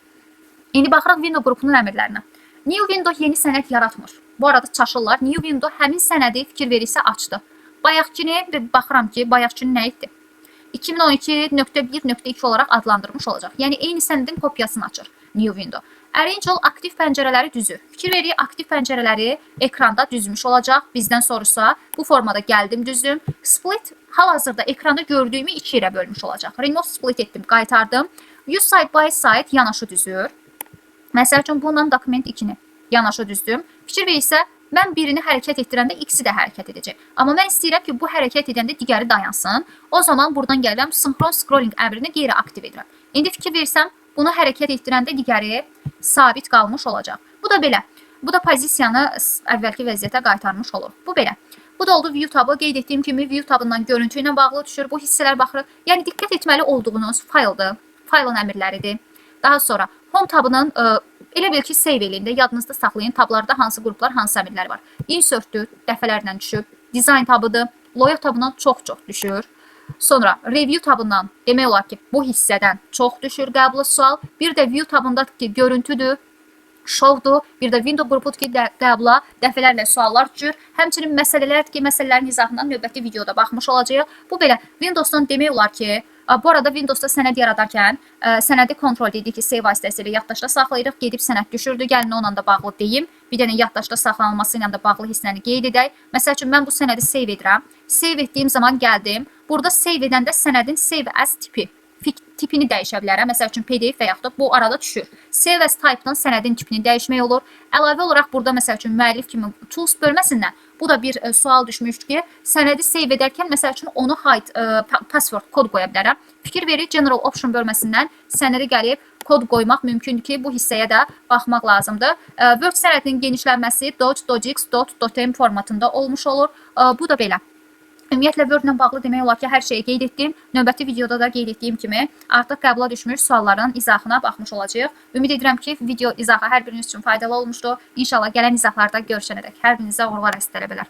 İndi baxırıq Window qrupunun əmrlərinə. New window yeni sənəd yaratmır. Bu arada çaşırlar. New window həmin sənədi fikir verirsə açdı. Bayaqkini baxıram ki, bayaqkini nə etdi? 2012.1.2 olaraq adlandırmış olacaq. Yəni, eyni sənədin kopyasını açır New Window. Arrange all aktiv pəncərələri düzür. Fikir veririk, aktiv pəncərələri ekranda düzmüş olacaq. Bizdən soruşsa, bu formada gəldim, düzdüm. Split hal-hazırda ekranda gördüyümü 2 ilə bölmüş olacaq. Remove split etdim, qaytardım. Use side by side yanaşı düzür. Məsəl üçün, bununla dokument 2-ni yanaşı düzdüm. Fikir verirsə, mən birini hərəkət etdirəndə ikisi də hərəkət edəcək. Amma mən istəyirəm ki, bu hərəkət edəndə digəri dayansın. O zaman buradan gəlirəm, synchron scrolling əmrini qeyri aktiv edirəm. İndi fikir versəm, bunu hərəkət etdirəndə digəri sabit qalmış olacaq. Bu da belə. Bu da pozisiyanı əvvəlki vəziyyətə qaytarmış olur. Bu belə. Bu da oldu View tabı. Qeyd etdiyim kimi View tabından görüntü ilə bağlı düşür. Bu hissələr baxırıq. Yəni, diqqət etməli olduğunuz fayldır. Faylın əmrləridir. Daha sonra Home tabının elə bil ki, save eləyində, yadınızda saxlayın, tablarda hansı qruplar, hansı əmrlər var. Insert-dür, dəfələrlə düşüb. Design tabıdır, Layout tabından çox-çox düşür. Sonra Review tabından demək olar ki, bu hissədən çox düşür qəbula sual. Bir də View tabındadır ki, görüntüdür, Show-dur, bir də Window qrupudur ki, qəbula dəfələrlə suallar düşür. Həmçinin məsələlərdir ki, məsələlərin izahından növbəti videoda baxmış olacağıq. Bu belə Windows-dan demək olar ki, Bu arada Windowsda sənəd yaradarkən sənədi kontrol edirik ki, save vasitəsilə yaddaşda saxlayırıq. Gedib sənəd düşürdü. Gəlin onunla da bağlı deyim. Bir dənə yaddaşda saxlanılması ilə də bağlı hissəni qeyd edək. Məsəl üçün mən bu sənədi save edirəm. Save etdiyim zaman gəldim. Burada save edəndə sənədin save as tipini dəyişə bilərəm. Məsəl üçün PDF və yaxud da bu arada düşür. Save as type-dan sənədin tipini dəyişmək olur. Əlavə olaraq burada məsəl üçün müəllif kimi tools bölməsindən bu da bir sual düşmüşdü ki, sənədi save edərkən məsəl üçün onu hide password kod qoya bilərəm. Fikir verin, general option bölməsindən sənədi gəlib kod qoymaq mümkündür ki, bu hissəyə də baxmaq lazımdır. Word sənədinin genişlənməsi .docx.dotm formatında olmuş olur. Bu da belə. Ümumiyyətlə Word ilə bağlı demək olar ki, hər şeyi qeyd etdim. Növbəti videoda da qeyd etdiyim kimi artıq qəbula düşmüş sualların izahına baxmış olacağıq. Ümid edirəm ki, video izahı hər biriniz üçün faydalı olmuşdur. İnşallah gələn izahlarda görüşənədək hər birinizə uğurlar əziz tələbələr.